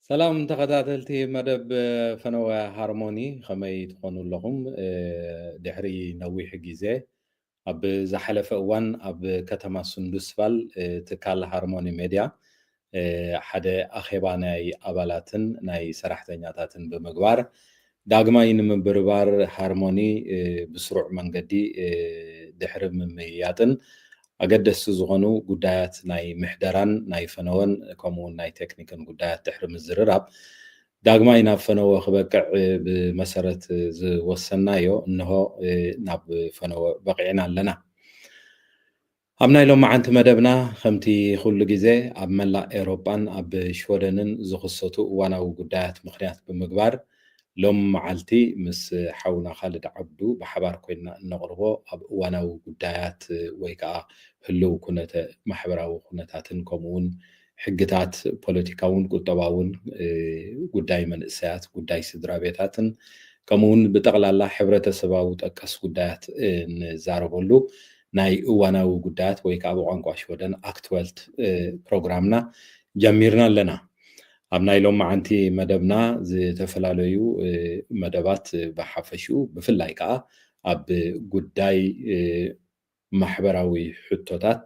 ሰላም ተኸታተልቲ መደብ ፈነወ ሃርሞኒ ከመይ ትኾኑ ኣለኹም ድሕሪ ነዊሕ ግዜ ኣብ ዝሓለፈ እዋን ኣብ ከተማ ሱንዱስፋል ትካል ሃርሞኒ ሜድያ ሓደ ኣኼባ ናይ ኣባላትን ናይ ሰራሕተኛታትን ብምግባር ዳግማይ ንምብርባር ሃርሞኒ ብስሩዕ መንገዲ ድሕሪ ምምያጥን ኣገደስቲ ዝኾኑ ጉዳያት ናይ ምሕደራን ናይ ፈነወን ከምኡውን ናይ ቴክኒክን ጉዳያት ድሕሪ ምዝርራብ ዳግማይ ናብ ፈነወ ክበቅዕ ብመሰረት ዝወሰናዮ እንሆ ናብ ፈነወ በቂዕና ኣለና ኣብ ናይ ሎም መዓንቲ መደብና ከምቲ ኩሉ ግዜ ኣብ መላእ ኤሮጳን ኣብ ሽወደንን ዝኽሰቱ እዋናዊ ጉዳያት ምክንያት ብምግባር ሎም መዓልቲ ምስ ሓውና ካልድ ዓብዱ ብሓባር ኮይና እነቕርቦ ኣብ እዋናዊ ጉዳያት ወይ ከዓ ህልው ኩነተ ማሕበራዊ ኩነታትን ከምኡውን ሕግታት ፖለቲካውን ቁጠባውን ጉዳይ መንእሰያት ጉዳይ ስድራ ቤታትን ከምኡውን ብጠቕላላ ሕብረተሰባዊ ጠቀስ ጉዳያት ንዛረበሉ ናይ እዋናዊ ጉዳያት ወይ ከዓ ብቋንቋ ሽወደን ኣክትዌልት ፕሮግራምና ጀሚርና ኣለና ኣብ ናይ ሎም መዓንቲ መደብና ዝተፈላለዩ መደባት ብሓፈሽኡ ብፍላይ ከዓ ኣብ ጉዳይ ማሕበራዊ ሕቶታት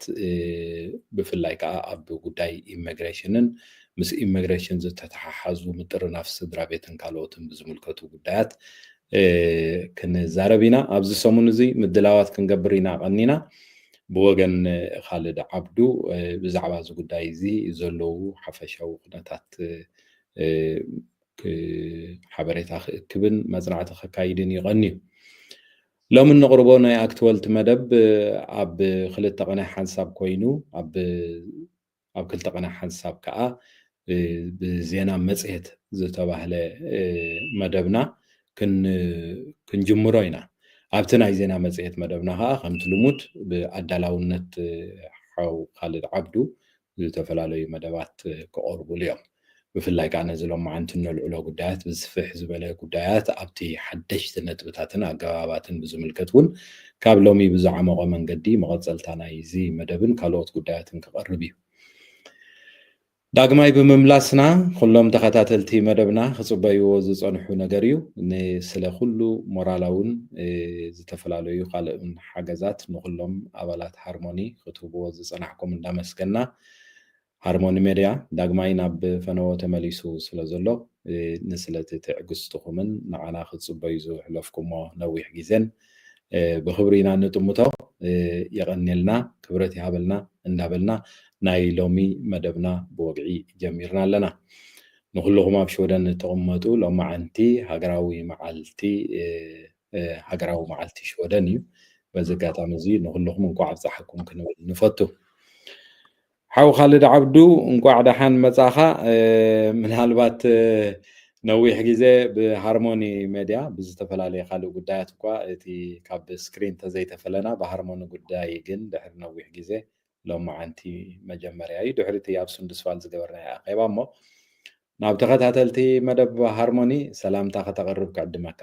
ብፍላይ ከዓ ኣብ ጉዳይ ኢሚግሬሽንን ምስ ኢሚግሬሽን ዝተተሓሓዙ ምጥርናፍ ስድራ ቤትን ካልኦትን ብዝምልከቱ ጉዳያት ክንዛረብ ኢና ኣብዚ ሰሙን እዚ ምድላዋት ክንገብር ኢና ቀኒና ብወገን ካልድ ዓብዱ ብዛዕባ እዚ ጉዳይ እዚ ዘለዉ ሓፈሻዊ ኩነታት ሓበሬታ ክእክብን መፅናዕቲ ከካይድን ይቐንዩ ሎሚ ንቕርቦ ናይ ኣክትወልቲ መደብ ኣብ ክልተ ቀናይ ሓንሳብ ኮይኑ ኣብ ክልተ ቀናይ ሓንሳብ ከዓ ብዜና መፅሄት ዝተባህለ መደብና ክንጅምሮ ኢና ኣብቲ ናይ ዜና መፅሄት መደብና ከዓ ከምቲ ልሙድ ብኣዳላውነት ሓው ካልድ ዓብዱ ዝተፈላለዩ መደባት ክቐርቡሉ እዮም ብፍላይ ከዓ ነዚ ሎም መዓንቲ ነልዕሎ ጉዳያት ብዝፍሕ ዝበለ ጉዳያት ኣብቲ ሓደሽቲ ነጥብታትን ኣገባባትን ብዝምልከት እውን ካብ ሎሚ ብዝዓመቐ መንገዲ መቐፀልታ ናይ እዚ መደብን ካልኦት ጉዳያትን ክቐርብ እዩ ዳግማይ ብምምላስና ኩሎም ተኸታተልቲ መደብና ክፅበይዎ ዝፀንሑ ነገር እዩ ስለ ኩሉ ሞራላውን ዝተፈላለዩ ካልኦን ሓገዛት ንኩሎም ኣባላት ሃርሞኒ ክትህብዎ ዝፀናሕኩም እንዳመስገና ሃርሞኒ ሜድያ ዳግማይ ናብ ፈነወ ተመሊሱ ስለ ዘሎ ንስለቲ ትዕግስትኹምን ንዓና ክትፅበዩ ዝሕለፍኩሞ ነዊሕ ግዜን ብክብሪ ኢና ንጥምቶ የቐኒልና ክብረት ይሃበልና እንዳበልና ናይ ሎሚ መደብና ብወግዒ ጀሚርና ኣለና ንኩልኩም ኣብ ሽወደን ተቐመጡ ሎም መዓንቲ ሃገራዊ መዓልቲ ሽወደን እዩ በዚ ኣጋጣሚ እዚ ንኩልኩም እንኳዕ ኣብፀሓኩም ክንብል ንፈቱ ሓው ካልድ ዓብዱ እንኳዕ ደሓን መፃኻ ምናልባት ነዊሕ ግዜ ብሃርሞኒ ሜድያ ብዝተፈላለየ ካልእ ጉዳያት እኳ እቲ ካብ ስክሪን ተዘይተፈለና ብሃርሞኒ ጉዳይ ግን ድሕሪ ነዊሕ ግዜ ሎም መዓንቲ መጀመርያ እዩ ድሕሪ እቲ ኣብ ሱንዱስፋል ዝገበርናዮ ኣኼባ እሞ ናብ ተኸታተልቲ መደብ ሃርሞኒ ሰላምታ ከተቐርብ ክዕድመካ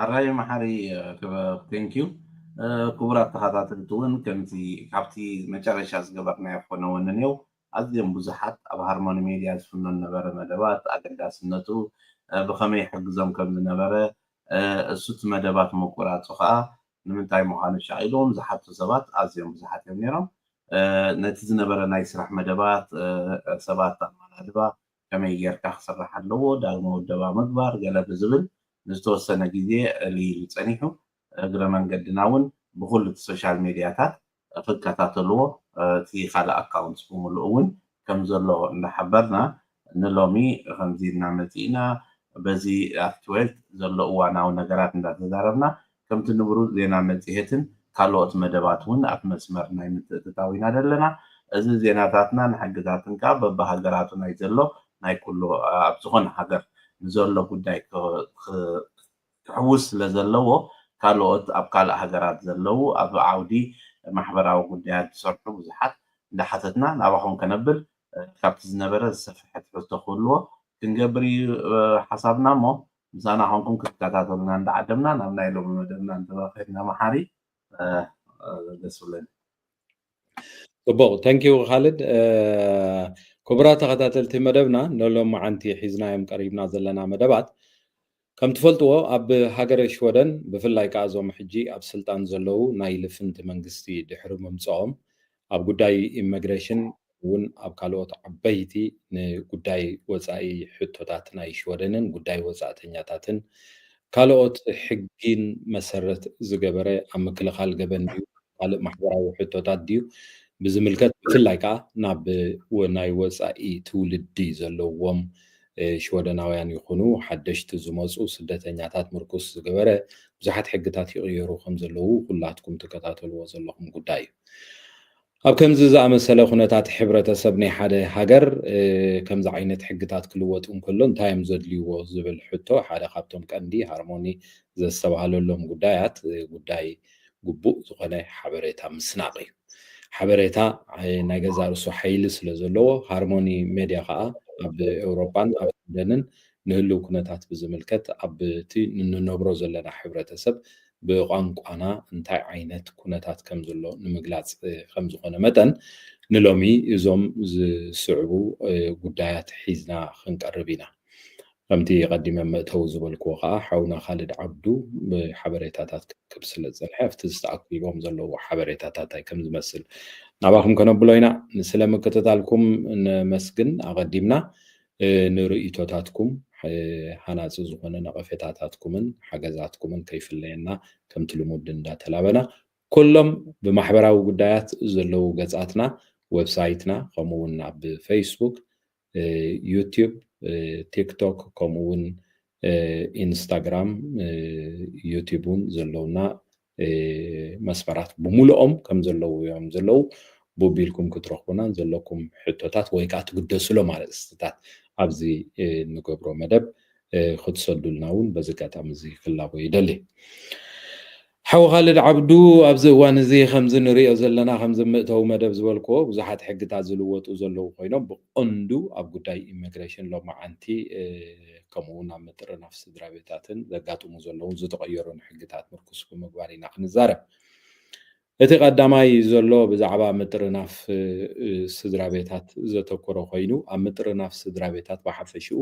ኣራይ መሓሪ ቴንኪዩ ክቡራት ተኸታተልቲ እውን ከምቲ ካብቲ መጨረሻ ዝገበርናዮ ኮነውን እኒው ኣዝዮም ብዙሓት ኣብ ሃርሞኒ ሜድያ ዝፍኖ ነበረ መደባት ኣገዳስነቱ ብኸመይ ሕግዞም ከም ዝነበረ እሱት መደባት ምቁራፁ ከዓ ንምንታይ ምዃኑ ሻኢሎም ዝሓቱ ሰባት ኣዝዮም ብዙሓት እዮም ነይሮም ነቲ ዝነበረ ናይ ስራሕ መደባት ሰባት ኣመላልባ ከመይ ጌርካ ክስራሕ ኣለዎ ዳግመ ውደባ ምግባር ገለ ብዝብል ንዝተወሰነ ግዜ ኢሉ ፀኒሑ እግረ መንገድና እውን ብኩሉ ሶሻል ሚድያታት ክከታተልዎ እቲ ካልእ ኣካውንት ብምሉእ እውን ከም ዘሎ እንዳሓበርና ንሎሚ ከምዚ እናመፂና በዚ ኣክትዌልት ዘሎ እዋናዊ ነገራት እንዳተዛረብና ከምቲ ንብሩ ዜና መፅሄትን ካልኦት መደባት እውን ኣብ መስመር ናይ ምትእትታው ኢና ዘለና እዚ ዜናታትና ንሕግታትን ከዓ በብሃገራቱ ናይ ዘሎ ናይ ኩሉ ኣብ ዝኾነ ሃገር ንዘሎ ጉዳይ ክሕውስ ስለዘለዎ ካልኦት ኣብ ካልእ ሃገራት ዘለው ኣብ ዓውዲ ማሕበራዊ ጉዳያት ዝሰርሑ ብዙሓት እንዳሓተትና ናባኹም ከነብል ካብቲ ዝነበረ ዝሰፍሐ ትሕዝቶ ክህልዎ ክንገብር ሓሳብና እሞ ምሳና ኮንኩም ክትከታተሉና እንዳዓደምና ናብ ናይ ሎሚ መደብና እንተበኺርና መሓሪ ደስ ብለኒ ፅቡቅ ታንኪዩ ካልድ كبرات تخاتلتي مدبنا نلوم عنتي حزنا يم قريبنا زلنا مدبات كم تفلتوا أب هاجر شودن بفلاي كازوم حجي أب سلطان زلو نايل فنت منجستي دحر ممصوم أب قداي إميجريشن ون أب كالوت عبيتي قداي وزاي حتوتات ناي شودنن قداي وزاتنياتاتن كالوت حقين مسرت زجبرة أم كل خال جبن ديو قال محبرة حتوتات ديو بزملكت بفلاي كا ناب وناي وزاي تولدي زلوهم شودناوያን ይኹኑ ሓደሽቲ ዝመፁ ስደተኛታት ምርኩስ ዝገበረ ብዙሓት ሕግታት ይቕየሩ ከም ዘለዉ ኩላትኩም ትከታተልዎ ዘለኹም ጉዳይ እዩ ኣብ ከምዚ ዝኣመሰለ ኩነታት ሕብረተሰብ ናይ ሓደ ሃገር ከምዚ ዓይነት ሕግታት ክልወጡ እንከሎ እንታይ እዮም ዘድልይዎ ዝብል ሕቶ ሓደ ካብቶም ቀንዲ ሃርሞኒ ዘስተባሃለሎም ጉዳያት ጉዳይ ግቡእ ዝኾነ ሓበሬታ ምስናቕ እዩ ሓበሬታ ናይ ገዛ ርእሱ ሓይሊ ስለ ዘለዎ ሃርሞኒ ሜድያ ከዓ ኣብ ኤውሮፓን ኣብ ለንደንን ንህልው ኩነታት ብዝምልከት ኣብቲ ንነብሮ ዘለና ሕብረተሰብ ብቋንቋና እንታይ ዓይነት ኩነታት ከም ዘሎ ንምግላፅ ከም ዝኾነ መጠን ንሎሚ እዞም ዝስዕቡ ጉዳያት ሒዝና ክንቀርብ ኢና ከምቲ ቀዲመ መእተው ዝበልክዎ ከዓ ሓውና ካልድ ዓብዱ ብሓበሬታታት ክብ ስለ ዝፀንሐ ኣብቲ ዝተኣኪቦም ዘለዉ ሓበሬታታት ከም ዝመስል ናባኹም ከነብሎ ኢና ስለምክትታልኩም ንመስግን ኣቐዲምና ንርእይቶታትኩም ሃናፂ ዝኾነ ነቐፌታታትኩምን ሓገዛትኩምን ከይፍለየና ከምቲ ልሙድ እንዳተላበና ኩሎም ብማሕበራዊ ጉዳያት ዘለዉ ገጻትና ዌብሳይትና ከምኡውን ኣብ ፌስቡክ ዩቲዩብ ቲክቶክ ከምኡውን ኢንስታግራም ዩቲዩብን ዘለውና መስፈራት ብምሉኦም ከም ዘለዉ እዮም ዘለዉ ቦቢልኩም ክትረኽቡና ዘለኩም ሕቶታት ወይ ከዓ ትግደስሎ ማለት ስትታት ኣብዚ ንገብሮ መደብ ክትሰዱልና እውን በዚ ኣጋጣሚ እዚ ክላቦ ይደሊ ሓው ካልድ ዓብዱ ኣብዚ እዋን እዚ ከምዚ ንሪኦ ዘለና ከምዚ ምእተው መደብ ዝበልክዎ ብዙሓት ሕግታት ዝልወጡ ዘለዉ ኮይኖም ብቐንዱ ኣብ ጉዳይ ኢሚግሬሽን ሎማዓንቲ ከምኡውን ኣብ ምጥርናፍ ስድራ ቤታትን ዘጋጥሙ ዘለዉ ዝተቐየሩን ሕግታት ምርኩስ ብምግባር ኢና ክንዛረብ እቲ ቀዳማይ ዘሎ ብዛዕባ ምጥርናፍ ስድራ ቤታት ዘተኮረ ኮይኑ ኣብ ምጥርናፍ ስድራ ቤታት ብሓፈሽኡ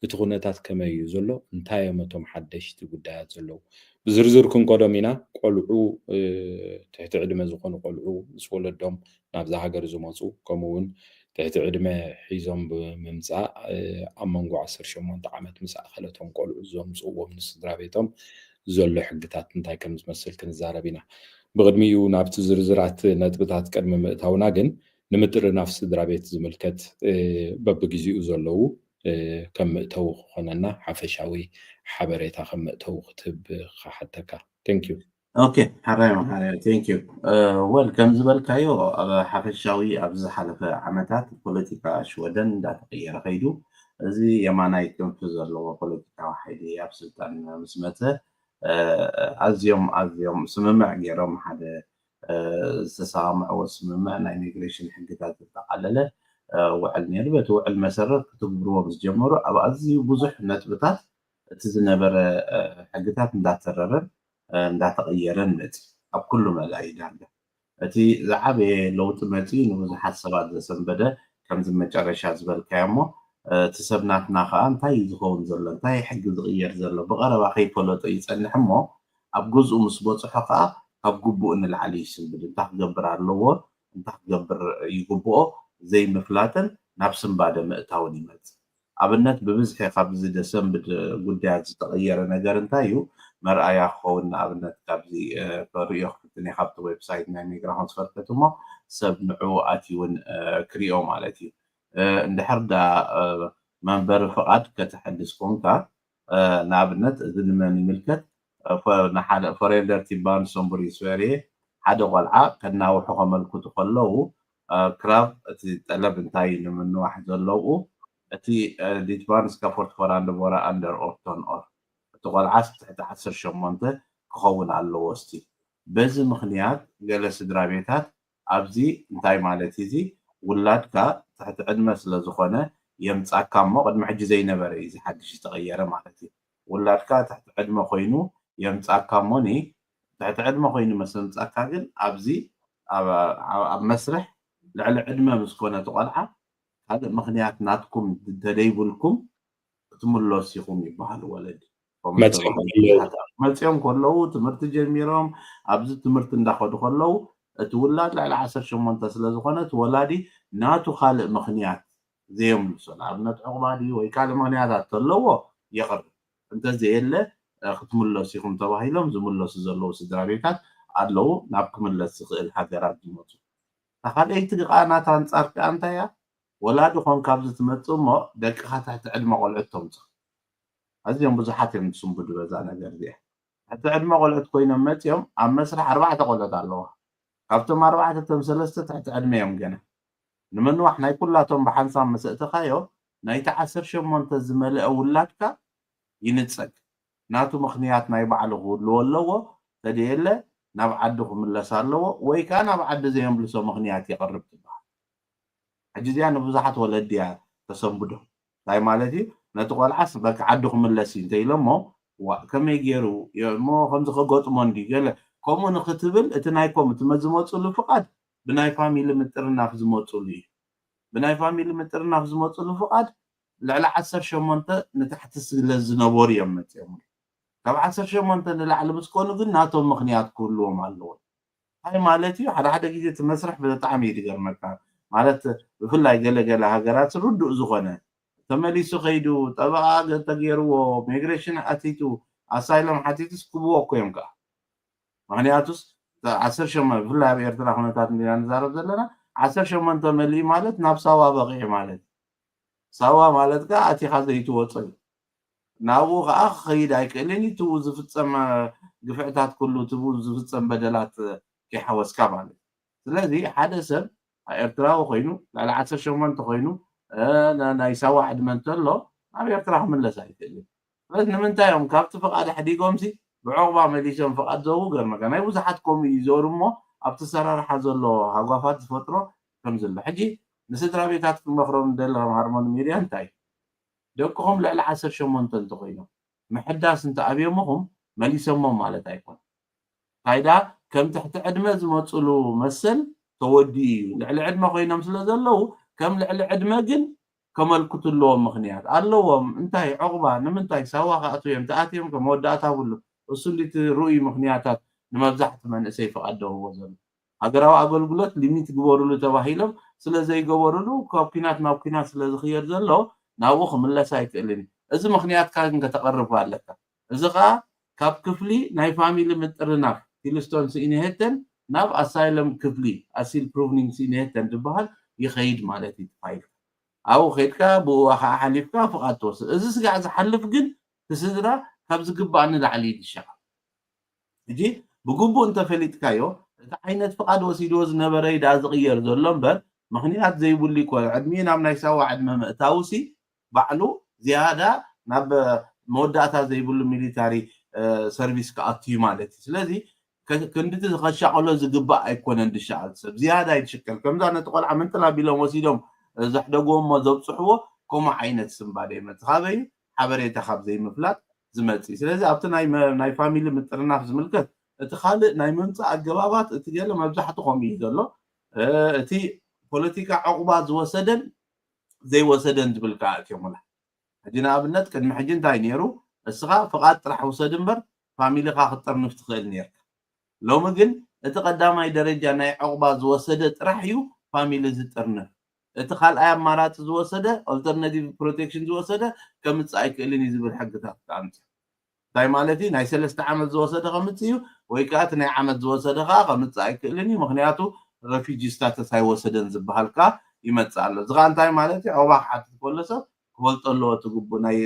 እቲ ኩነታት ከመይ እዩ ዘሎ እንታይ እዮም እቶም ሓደሽቲ ጉዳያት ዘለዉ ብዝርዝር ክንቆዶም ኢና ቆልዑ ትሕቲ ዕድመ ዝኾኑ ቆልዑ ምስ ወለዶም ናብዛ ሃገር ዝመፁ ከምኡውን ትሕቲ ዕድመ ሒዞም ብምምፃእ ኣብ መንጎ 18 ዓመት ምስ ኣኸለቶም ቆልዑ ዘምፅዎም ንስድራ ቤቶም ዘሎ ሕግታት እንታይ ከም ዝመስል ክንዛረብ ኢና ብቅድሚኡ ናብቲ ዝርዝራት ነጥብታት ቀድሚ ምእታውና ግን ንምጥርናፍ ስድራ ቤት ዝምልከት በብግዚኡ ዘለዉ ከም ምእተው ክኾነና ሓፈሻዊ ሓበሬታ ከም ምእተው ክትህብ ክሓተካ ቴንክ ዩ ኦኬ ሓራይ ማሓርያ ቴንክ ዩ ወል ከም ዝበልካዮ ኣብ ሓፈሻዊ ኣብ ዝሓለፈ ዓመታት ፖለቲካ ሽወደን እንዳተቀየረ ከይዱ እዚ የማናይ ክንፊ ዘለዎ ፖለቲካዊ ሓይሊ ኣብ ስልጣን ምስ መፀ ኣዝዮም ስምምዕ ገይሮም ሓደ ዝተሰማምዕዎ ስምምዕ ናይ ኢሚግሬሽን ሕግታት ዝተቃለለ ውዕል ነይሩ በቲ ውዕል መሰረት ክትግብርዎም ዝጀመሩ ኣብ ኣዝዩ ብዙሕ ነጥብታት እቲ ዝነበረ ሕግታት እንዳተረረን እንዳተቀየረን መፂ ኣብ ኩሉ መላኢ ዳርጋ እቲ ዝዓበየ ለውጢ መፂ ንብዙሓት ሰባት ዘሰንበደ ከምዚ መጨረሻ ዝበልካዮ እሞ እቲ ሰብናትና ከዓ እንታይ ዝኸውን ዘሎ እንታይ ሕጊ ዝቕየር ዘሎ ብቐረባ ከይፈለጦ ይፀንሕ እሞ ኣብ ገዝኡ ምስ በፅሖ ከዓ ካብ ግቡእ ንላዕሊ ይስንብድ እንታይ ክገብር ኣለዎ እንታይ ክገብር ይግብኦ ዘይምፍላጥን ናብ ስንባደ ምእታውን ይመፅእ ኣብነት ብብዝሒ ካብዚ ደሰንብድ ጉዳያት ዝተቐየረ ነገር እንታይ እዩ መርኣያ ክኸውን ንኣብነት ካብዚ ክሪኦ ክፍትኒ ካብቲ ዌብሳይት ናይ ሚግራሆን ዝፈልከት እሞ ሰብ ንዑ ኣትዩውን ክሪኦ ማለት እዩ እንድሕር ዳ መንበሪ ፍቓድ ከተሐድስ ኮንካ ንኣብነት እዚ ንመን ይምልከት ፎሬንደር ቲባን ሶምቡሪ ስዌርየ ሓደ ቆልዓ ከናውሑ ከመልክቱ ከለዉ ክራብ እቲ ጠለብ እንታይ ንምንዋሕ ዘለዉ እቲ ዲትባን ስካፎርት ፎራንድ ቦራ ኣንደር ኦርቶን ኦር እቲ ቆልዓስ ትሕቲ 18 ክኸውን ኣለዎ እስቲ በዚ ምክንያት ገለ ስድራ ቤታት ኣብዚ እንታይ ማለት እዚ ውላድካ ትሕቲ ዕድመ ስለ ዝኾነ የምፃካ እሞ ቅድሚ ሕጂ ዘይነበረ እዩ ሓድሽ ዝተቐየረ ማለት እዩ ውላድካ ትሕቲ ዕድመ ኮይኑ የምፃካ እሞኒ ትሕቲ ዕድመ ኮይኑ መስ ምፃካ ግን ኣብዚ ኣብ መስርሕ ልዕሊ ዕድመ ምስ ኮነ እቲ ቆልዓ هذا مخنيات ناتكم تديبلكم تملص يخم يبحال ولدي ماتيوم كلو تمرت جميرهم ابز تمرت انداخدو كلو تولاد لا 18 سلا زخونه ولادي ناتو خالق مخنيات زيهم لسون ابنت عقبادي ወይ ካለ ምክንያታት ተለዎ يقرب انت زيله ክትምለሱ ይኹም ተባሂሎም ዝምለሱ ዘለው ስድራ ቤታት ኣለው ናብ ክምለስ ዝኽእል ሃገራት ዝመፁ ተኻለይቲ ቃናት አንጻር ከአንታያ ወላዲ ኾን ካብዚ ትመፁ እሞ ደቅኻ ትሕቲ ዕድመ ቆልዑት ተምፅእ ኣዝዮም ብዙሓት እዮም ዝስንብዱ በዛ ነገር እዚኣ ትሕቲ ዕድመ ቆልዑት ኮይኖም መፅኦም ኣብ መስርሕ 4 ቆልዑት ኣለዋ ካብቶም 4 እቶም 3 ትሕቲ ዕድመ እዮም ገና ንምንዋሕ ናይ ኩላቶም ብሓንሳብ መስእትኻዮ ናይቲ 18 ዝመልአ ውላድካ ይንፀግ ናቱ ምክንያት ናይ ባዕሉ ክህልዎ ኣለዎ ተደየለ ናብ ዓዱ ክምለስ ኣለዎ ወይ ከዓ ናብ ዓዲ ዘየምልሶ ምክንያት ይቐርብ ትበሃል ሕጂ እዚኣ ንብዙሓት ወለዲ እያ ተሰንብዶ እንታይ ማለት እዩ ነቲ ቆልዓስ በቃ ዓዱ ክምለስ እዩ እንተኢሎሞ ከመይ ገይሩ እሞ ከምዚ ከገጥሞ እንዲ ገለ ከምኡ ንክትብል እቲ ናይኮም እቲ ዝመፁሉ ፍቃድ ብናይ ፋሚሊ ምጥርናፍ ዝመፁሉ እዩ ብናይ ፋሚሊ ምጥርናፍ ዝመፁሉ ፍቃድ ልዕሊ 18 ንታሕቲ ስለ ዝነበሩ እዮም መፅኦም ካብ 18 ንላዕሊ ምስ ኮኑ ግን ናቶም ምክንያት ክህልዎም ኣለዎ ሃይ ማለት እዩ ሓደ ግዜ እቲ መስርሕ ብጣዕሚ ይገርመካ ማለት ብፍላይ ገለገለ ሃገራት ርዱእ ዝኾነ ተመሊሱ ከይዱ ጠበቃ ተገይርዎ ሚግሬሽን ኣቲቱ ኣሳይሎም ሓቲቱስ ክብዎ እኮ እዮም ከዓ ምክንያቱስ 18 ብፍላይ ኣብ ኤርትራ ኩነታት እንዲና ንዛረብ ዘለና 18 መልኢ ማለት ናብ ሳዋ በቂዕ ማለት ሳዋ ማለት ከዓ ኣቲኻ ዘይትወፅእ እዩ ናብኡ ከዓ ክኸይድ ኣይክእልን እቲ ዝፍፀም ግፍዕታት ኩሉ እቲ ዝፍፀም በደላት ከይሓወስካ ማለት ስለዚ ሓደ ሰብ ኤርትራዊ ኮይኑ ልዕሊ 18 ኮይኑ ናይ ሳዋ ዕድመ እንተሎ ኣብ ኤርትራ ክምለስ ኣይክእልን ስለዚ ንምንታይ እዮም ካብቲ ፍቃድ ሓዲጎምሲ ብዕቑባ መሊሶም ፍቃድ ዘቡ ገርመካ ናይ ብዙሓት ከምኡ እዩ ዞሩ እሞ ኣብቲ ሰራርሓ ዘሎ ሃጓፋት ዝፈጥሮ ከም ዘሎ ሕጂ ንስድራ ቤታት ክመክሮም ዘለዎም ሃርሞኒ ሚድያ እንታይ ደቅኹም ልዕሊ 18 እንተኮይኖም ምሕዳስ እንተኣብዮምኹም መሊሶሞም ማለት ኣይኮን ካይዳ ከም ትሕቲ ዕድመ ዝመፅሉ መሰል ተወዲ እዩ ልዕሊ ዕድመ ኮይኖም ስለ ዘለው ከም ልዕሊ ዕድመ ግን ከመልክትለዎም ምክንያት ኣለዎም እንታይ ዕቑባ ንምንታይ ሳዋ ከኣቱ እዮም ተኣትዮም ከመወዳእታ ብሉ እሱ እንዲት ርኡይ ምክንያታት ንመብዛሕቲ መንእሰይ ፍቃድ ደህዎ ዘሎ ሃገራዊ ኣገልግሎት ሊሚት ግበሩሉ ተባሂሎም ስለዘይገበሩሉ ካብ ኩናት ናብ ኩናት ስለዝኽየድ ዘሎ ናብኡ ክምለስ ኣይክእልን እዚ ምክንያትካ ግን ከተቐርብ ኣለካ እዚ ከዓ ካብ ክፍሊ ናይ ፋሚሊ ምጥርናፍ ሂልስቶን ሲኢንሄተን ናብ ኣሳይለም ክፍሊ ኣሲል ፕሩቭኒንግ ሲኢንሄተን ዝበሃል ይኸይድ ማለት እዩ ፋይል ኣብኡ ከይድካ ብኡ ከዓ ሓሊፍካ ፍቃድ ትወስድ እዚ ስጋዕ ዝሓልፍ ግን ትስድራ ካብ ዝግባእ ንላዕሊ ይድሸቃ ሕጂ ብግቡእ እንተፈሊጥካዮ እቲ ዓይነት ፍቃድ ወሲድዎ ዝነበረ ዳ ዝቕየር ዘሎ እምበር ምክንያት ዘይብሉ ይኮነ ዕድሜ ናብ ናይ ሳዋ ዕድመ ምእታውሲ ባዕሉ ዝያዳ ናብ መወዳእታ ዘይብሉ ሚሊታሪ ሰርቪስ ከኣትዩ ማለት እዩ ስለዚ ክንድቲ ከሻቀሎ ዝግባእ ኣይኮነን ድሻዓል ሰብ ዝያዳ ይትሽከል ከምዛ ነቲ ቆልዓ ምንጥላ ቢሎም ወሲዶም ዘሕደግዎሞ ዘብፅሕዎ ከምኡ ዓይነት ስምባደ ይመፅእ ካበይ ሓበሬታ ካብ ዘይምፍላጥ ዝመፅእ ስለዚ ኣብቲ ናይ ፋሚሊ ምጥርናፍ ዝምልከት እቲ ካልእ ናይ ምምፃእ ኣገባባት እቲ ገለ መብዛሕትኡ ከምኡ እዩ ዘሎ እቲ ፖለቲካ ዕቑባ ዝወሰደን ዘይወሰደን ዝብል ከዓ እትዮምላ ሕጂ ንኣብነት ቅድሚ ሕጂ እንታይ ነይሩ እስኻ ፍቃድ ጥራሕ ውሰድ እምበር ፋሚሊካ ክጠርንፍ ትኽእል ነርካ ሎሚ ግን እቲ ቀዳማይ ደረጃ ናይ ዕቑባ ዝወሰደ ጥራሕ እዩ ፋሚሊ ዝጥርንፍ እቲ ካልኣይ ኣማራፂ ዝወሰደ ኣልተርናቲቭ ፕሮቴክሽን ዝወሰደ ከምፅእ ኣይክእልን እዩ ዝብል ሕግታት ከኣምፅእ እንታይ ማለት እዩ ናይ 3 ዓመት ዝወሰደ ከምፅእ እዩ ወይ ከዓ እቲ ናይ ዓመት ዝወሰደ ከዓ ከምፅእ ኣይክእልን እዩ ምክንያቱ ረፊጂ ስታተስ ኣይወሰደን ዝበሃል ከዓ ይመፅእ ኣሎ እዚ ከዓ እንታይ ማለት እዩ ዕቑባ ክሓትት ከሎ ሰብ ክፈልጦ ኣለዎ እቲ ግቡእ ናይ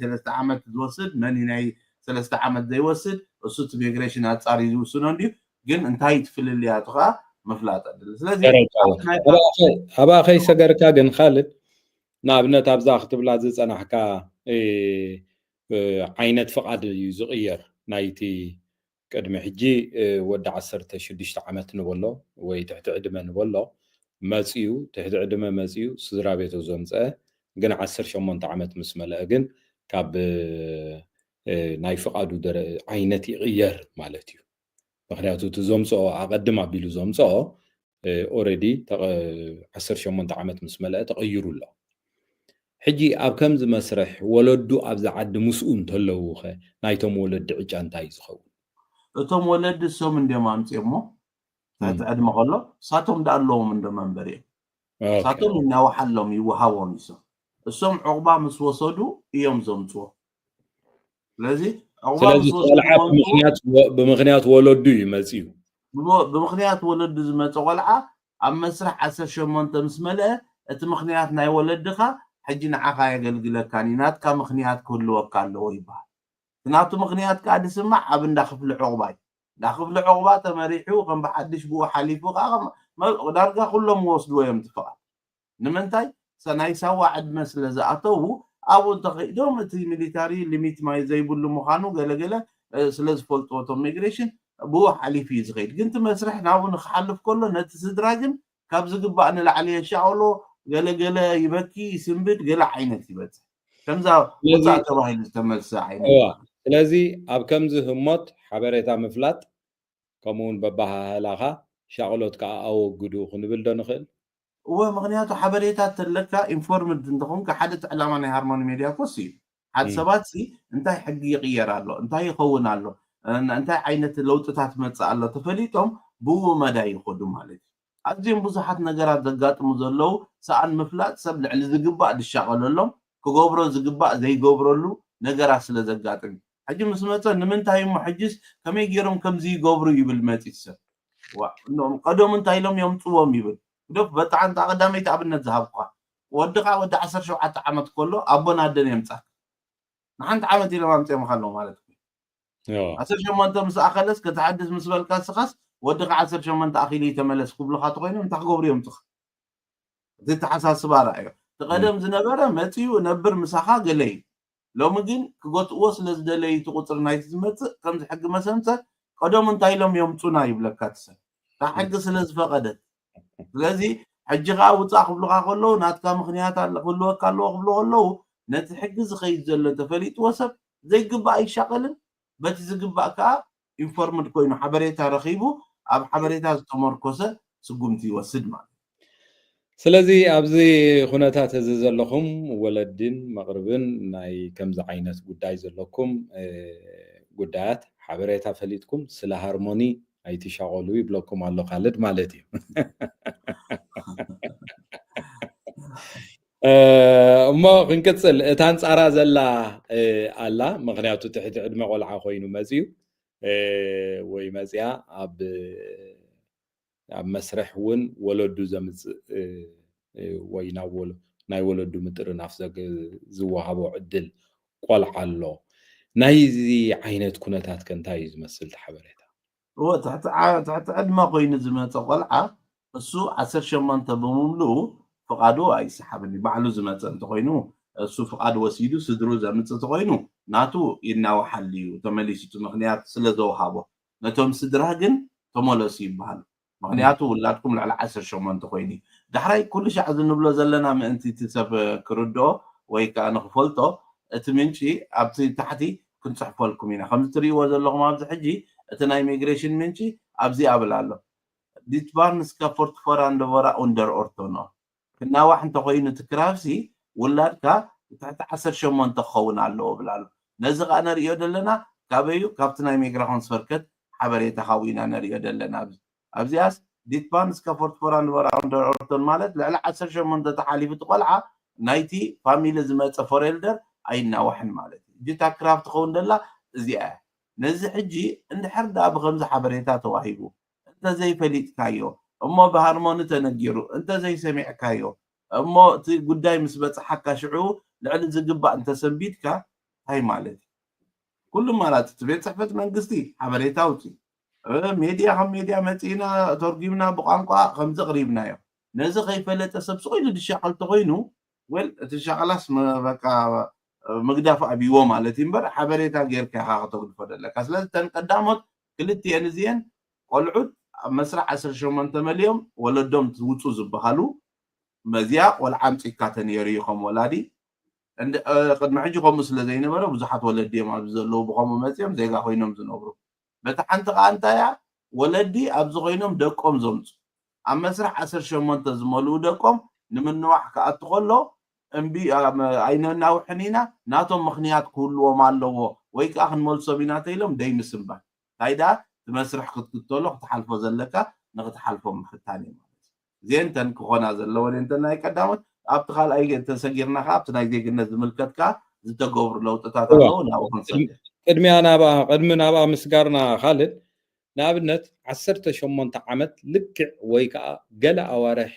3 ዓመት ዝወስድ መን ናይ 3 ዓመት ዘይወስድ እሱ እቲ ሚግሬሽን ኣፃሪ ዝውስኖ እንድዩ ግን እንታይ ትፍልልያ እቲ ከዓ ምፍላጥ ኣድሊ ስለዚ ኣብኣ ከይሰገርካ ግን ካልድ ንኣብነት ኣብዛ ክትብላ ዝፀናሕካ ዓይነት ፍቃድ እዩ ዝቕየር ናይቲ ቅድሚ ሕጂ ወዲ 16 ዓመት ንበሎ ወይ ትሕቲ ዕድመ ንበሎ መፅዩ ትሕቲ ዕድመ መፅዩ ስድራ ቤቱ ዘምፀአ ግን 18 ዓመት ምስ መለአ ግን ካብ ናይ ፍቃዱ ዓይነት ይቕየር ማለት እዩ ምክንያቱ እቲ ዘምፅኦ ኣቐድም ኣቢሉ ዘምፅኦ already 18 ዓመት ምስ መለአ ተቀይሩ ኣሎ ሕጂ ኣብ ከምዚ መስርሕ ወለዱ ኣብ ዝዓዲ ምስኡ እንተለዉ ኸ ናይቶም ወለዲ ዕጫ እንታይ ዝኸውን እቶም ወለዲ ሶም እንደም ኣምፅሞ ዕድመ ከሎ ሳቶም ዳኣለዎም እንደ መንበሪ ሳቶም ይናዋሓሎም ይወሃቦም ይሶም እሶም ዕቁባ ምስ ወሰዱ እዮም ዘምፅዎ ስለዚ ዕቁባ ምስ ወሰዱ ብምክንያት ወለዱ ይመፅዩ ብምክንያት ወለዱ ዝመፀ ቆልዓ ኣብ መስርሕ 18 ምስ መልአ እቲ ምክንያት ናይ ወለድኻ ሕጂ ንዓኻ የገልግለካኒ ናትካ ምክንያት ክህልወካ ኣለዎ ይበሃል ናቱ ምክንያት ከዓ ድስማዕ ኣብ እንዳ ክፍሊ ዕቁባ ዳክፍሊ ዕቁባ ተመሪሑ ከም ብሓድሽ ብኡ ሓሊፉ ዳርጋ ኩሎም ወስድዎ እዮም ትፈቃድ ንምንታይ ሰናይ ሳዋ ዕድመ ስለ ዝኣተው ኣብኡ እንተኸይዶም እቲ ሚሊታሪ ሊሚት ማይ ዘይብሉ ምዃኑ ገለገለ ስለ ዝፈልጥዎ እቶም ሚግሬሽን ብኡ ሓሊፉ እዩ ዝኸይድ ግን እቲ መስርሕ ናብኡ ንክሓልፍ ከሎ ነቲ ስድራ ግን ካብ ዝግባእ ንላዕሊ የሻቅሎ ገለገለ ይበኪ ይስንብድ ገለ ዓይነት ይበፅሕ ከምዛ ወፃእ ተባሂሉ ዝተመልሰ ዓይነት ስለዚ ኣብ ከምዚ ህሞት ሓበሬታ ምፍላጥ ከምኡውን በባህላኻ ሻቅሎት ከዓ ኣወግዱ ክንብል ዶ ንኽእል ምክንያቱ ሓበሬታት ተለካ ኢንፎርምድ እንትኾንካ ሓደ ዕላማ ናይ ሃርሞኒ ሚድያ ኮስ እዩ ሓደ ሰባት እንታይ ሕጊ ይቕየር ኣሎ እንታይ ይኸውን ኣሎ እንታይ ዓይነት ለውጥታት መፅእ ኣሎ ተፈሊጦም ብኡ መዳይ ይኸዱ ማለት እዩ ኣዝዮም ብዙሓት ነገራት ዘጋጥሙ ዘለው ሰኣን ምፍላጥ ሰብ ልዕሊ ዝግባእ ድሻቀለሎም ክገብሮ ዝግባእ ዘይገብረሉ ነገራት ስለ ዘጋጥም ሕጂ ምስ መፀ ንምንታይ እሞ ሕጂስ ከመይ ገይሮም ከምዚ ይገብሩ ይብል መፂት ሰብ ቀደም እንታይ ኢሎም የምፅዎም ይብል دوك بتعن تقدمي تابنا ذهبك ودقا ود 17 عامت كله ابونا دن يمصك نحنت عامت الى مامصي مخلو مالتك يا 18 مس اخلص كتحدث مسبل كاسخس ودقا 18 اخيلي تملس كبلخا تخينو انت خغبر يمصخ زي تحساسب رايو تقدم زنبره متيو نبر مسخا قلي لو مجين كغوتو سلازدلي تقطر نايت زمت كم حق مسمت قدم انتي لهم يمصونا يبلكاتس تحق سلاز فقدت ስለዚ ሕጂ ከዓ ውፃእ ክብሉካ ከለዉ ናትካ ምክንያት ኣለ ክህልወካ ኣለዎ ክብሉ ከለዉ ነቲ ሕጊ ዝኸይድ ዘሎ ተፈሊጥዎ ሰብ ዘይግባእ ኣይሻቀልን በቲ ዝግባእ ከዓ ኢንፎርምድ ኮይኑ ሓበሬታ ረኺቡ ኣብ ሓበሬታ ዝተመርኮሰ ስጉምቲ ይወስድ ማለት ስለዚ ኣብዚ ኩነታት እዚ ዘለኹም ወለድን መቅርብን ናይ ከምዚ ዓይነት ጉዳይ ዘለኩም ጉዳያት ሓበሬታ ፈሊጥኩም ስለ ሃርሞኒ ኣይትሻቀሉ ይብለኩም ኣሎ ካልድ ማለት እዩ እሞ ክንቅፅል እታ አንፃራ ዘላ ኣላ ምክንያቱ ትሕቲ ዕድመ ቆልዓ ኮይኑ መፅዩ ወይ መፅያ ኣብ መስርሕ እውን ወለዱ ዘምፅእ ወይ ናይ ወለዱ ምጥርናፍ ዝወሃቦ ዕድል ቆልዓ ኣሎ ናይዚ ዓይነት ኩነታት ከንታይ እዩ ዝመስል ሓበሬታ تحت عدما خوين زمت قلعة السو 18 بمملو فقادو اي سحابني بعلو زمت انت خوينو السو فقاد وسيدو سدرو زمت خوينو ناتو يناو حليو تمليسو مخنيات سلازو هابو نتوم سدراغن تمولسي يبحال مخنياتو ولادكم على 18 خويني دحراي كل شيء عز نبلو زلنا ما انت تسب كردو وي كان خفلتو اتمنشي ابتي تحتي كنت صحفوا لكم هنا خمس تريو زلهم ابز حجي اتنا immigration منشي ابزي ابلالو ديت بارنس كفورت فوراند ورا اندر اورتونو كنا واحد تقوين تكرافسي ولادكا تحت 18 تخون علو بلالو نزق انا ريو دلنا كابيو كابتنا immigration سفركت حبريتا خوينا نريو دلنا ابزياس ديت بارنس كفورت فوراند ورا اندر اورتون مالت لعل 18 تحاليف تقلعه نايتي فاميلي زمت فوريلدر اينا واحد مالت جيتا كرافت خون دلا زيا نزي حجي ان حردا بخمس حبريتات واهيبو انت زي فليت كايو اما بهارمون تنجيرو انت زي سميع كايو اما قداي مسبت حكا شعو لعل زقبا انت سنبيتكا هاي مالتي كل مرات تبيت صحفت منقستي حبريتاوتي ميديا هم ميديا متينا ترجمنا بقانقا خمس قريبنا يو نزي خيفلت سبسوي لدشاقل تغينو ويل تشاقلاس بقى مقداف ابيو مالتي مبر حبريتا غير كاغتو فدلك اسلاز تنقدامت كلتي انزين قلعود مسرح 18 مليون ولدهم توصو زبحالو مزيا والعامتي كاتنيريهم ولادي عند قد معجكم مثل زي نبره بزحات ولدي ما بزلو بخم مزيام زيغا خوينم زنبرو بتحنت قانتايا ولدي ابز خوينم دقوم زمص ኣብ መስርሕ 18 ዝመልኡ ደቆም ንምንዋሕ ክኣቱ ከሎ እምቢ ኣይነናውሕን ኢና ናቶም ምክንያት ክህልዎም ኣለዎ ወይ ከዓ ክንመልሶም ኢና ተኢሎም ደይምስምባል ታይዳ ትመስርሕ ክትክተሎ ክትሓልፎ ዘለካ ንክትሓልፎም ምክታን እዩ ማለት እዩ እዚአን ተን ክኾና ዘለወን እንተን ናይ ቀዳሞት ኣብቲ ካልኣይ ተሰጊርና ከዓ ኣብቲ ናይ ዜግነት ዝምልከት ከዓ ዝተገብሩ ለውጥታት ኣለዉ ናብኡ ክንሰግር ቅድሚ ናብኣ ምስጋርና ካልእ ንኣብነት 18 ዓመት ልክዕ ወይ ከዓ ገለ ኣዋርሕ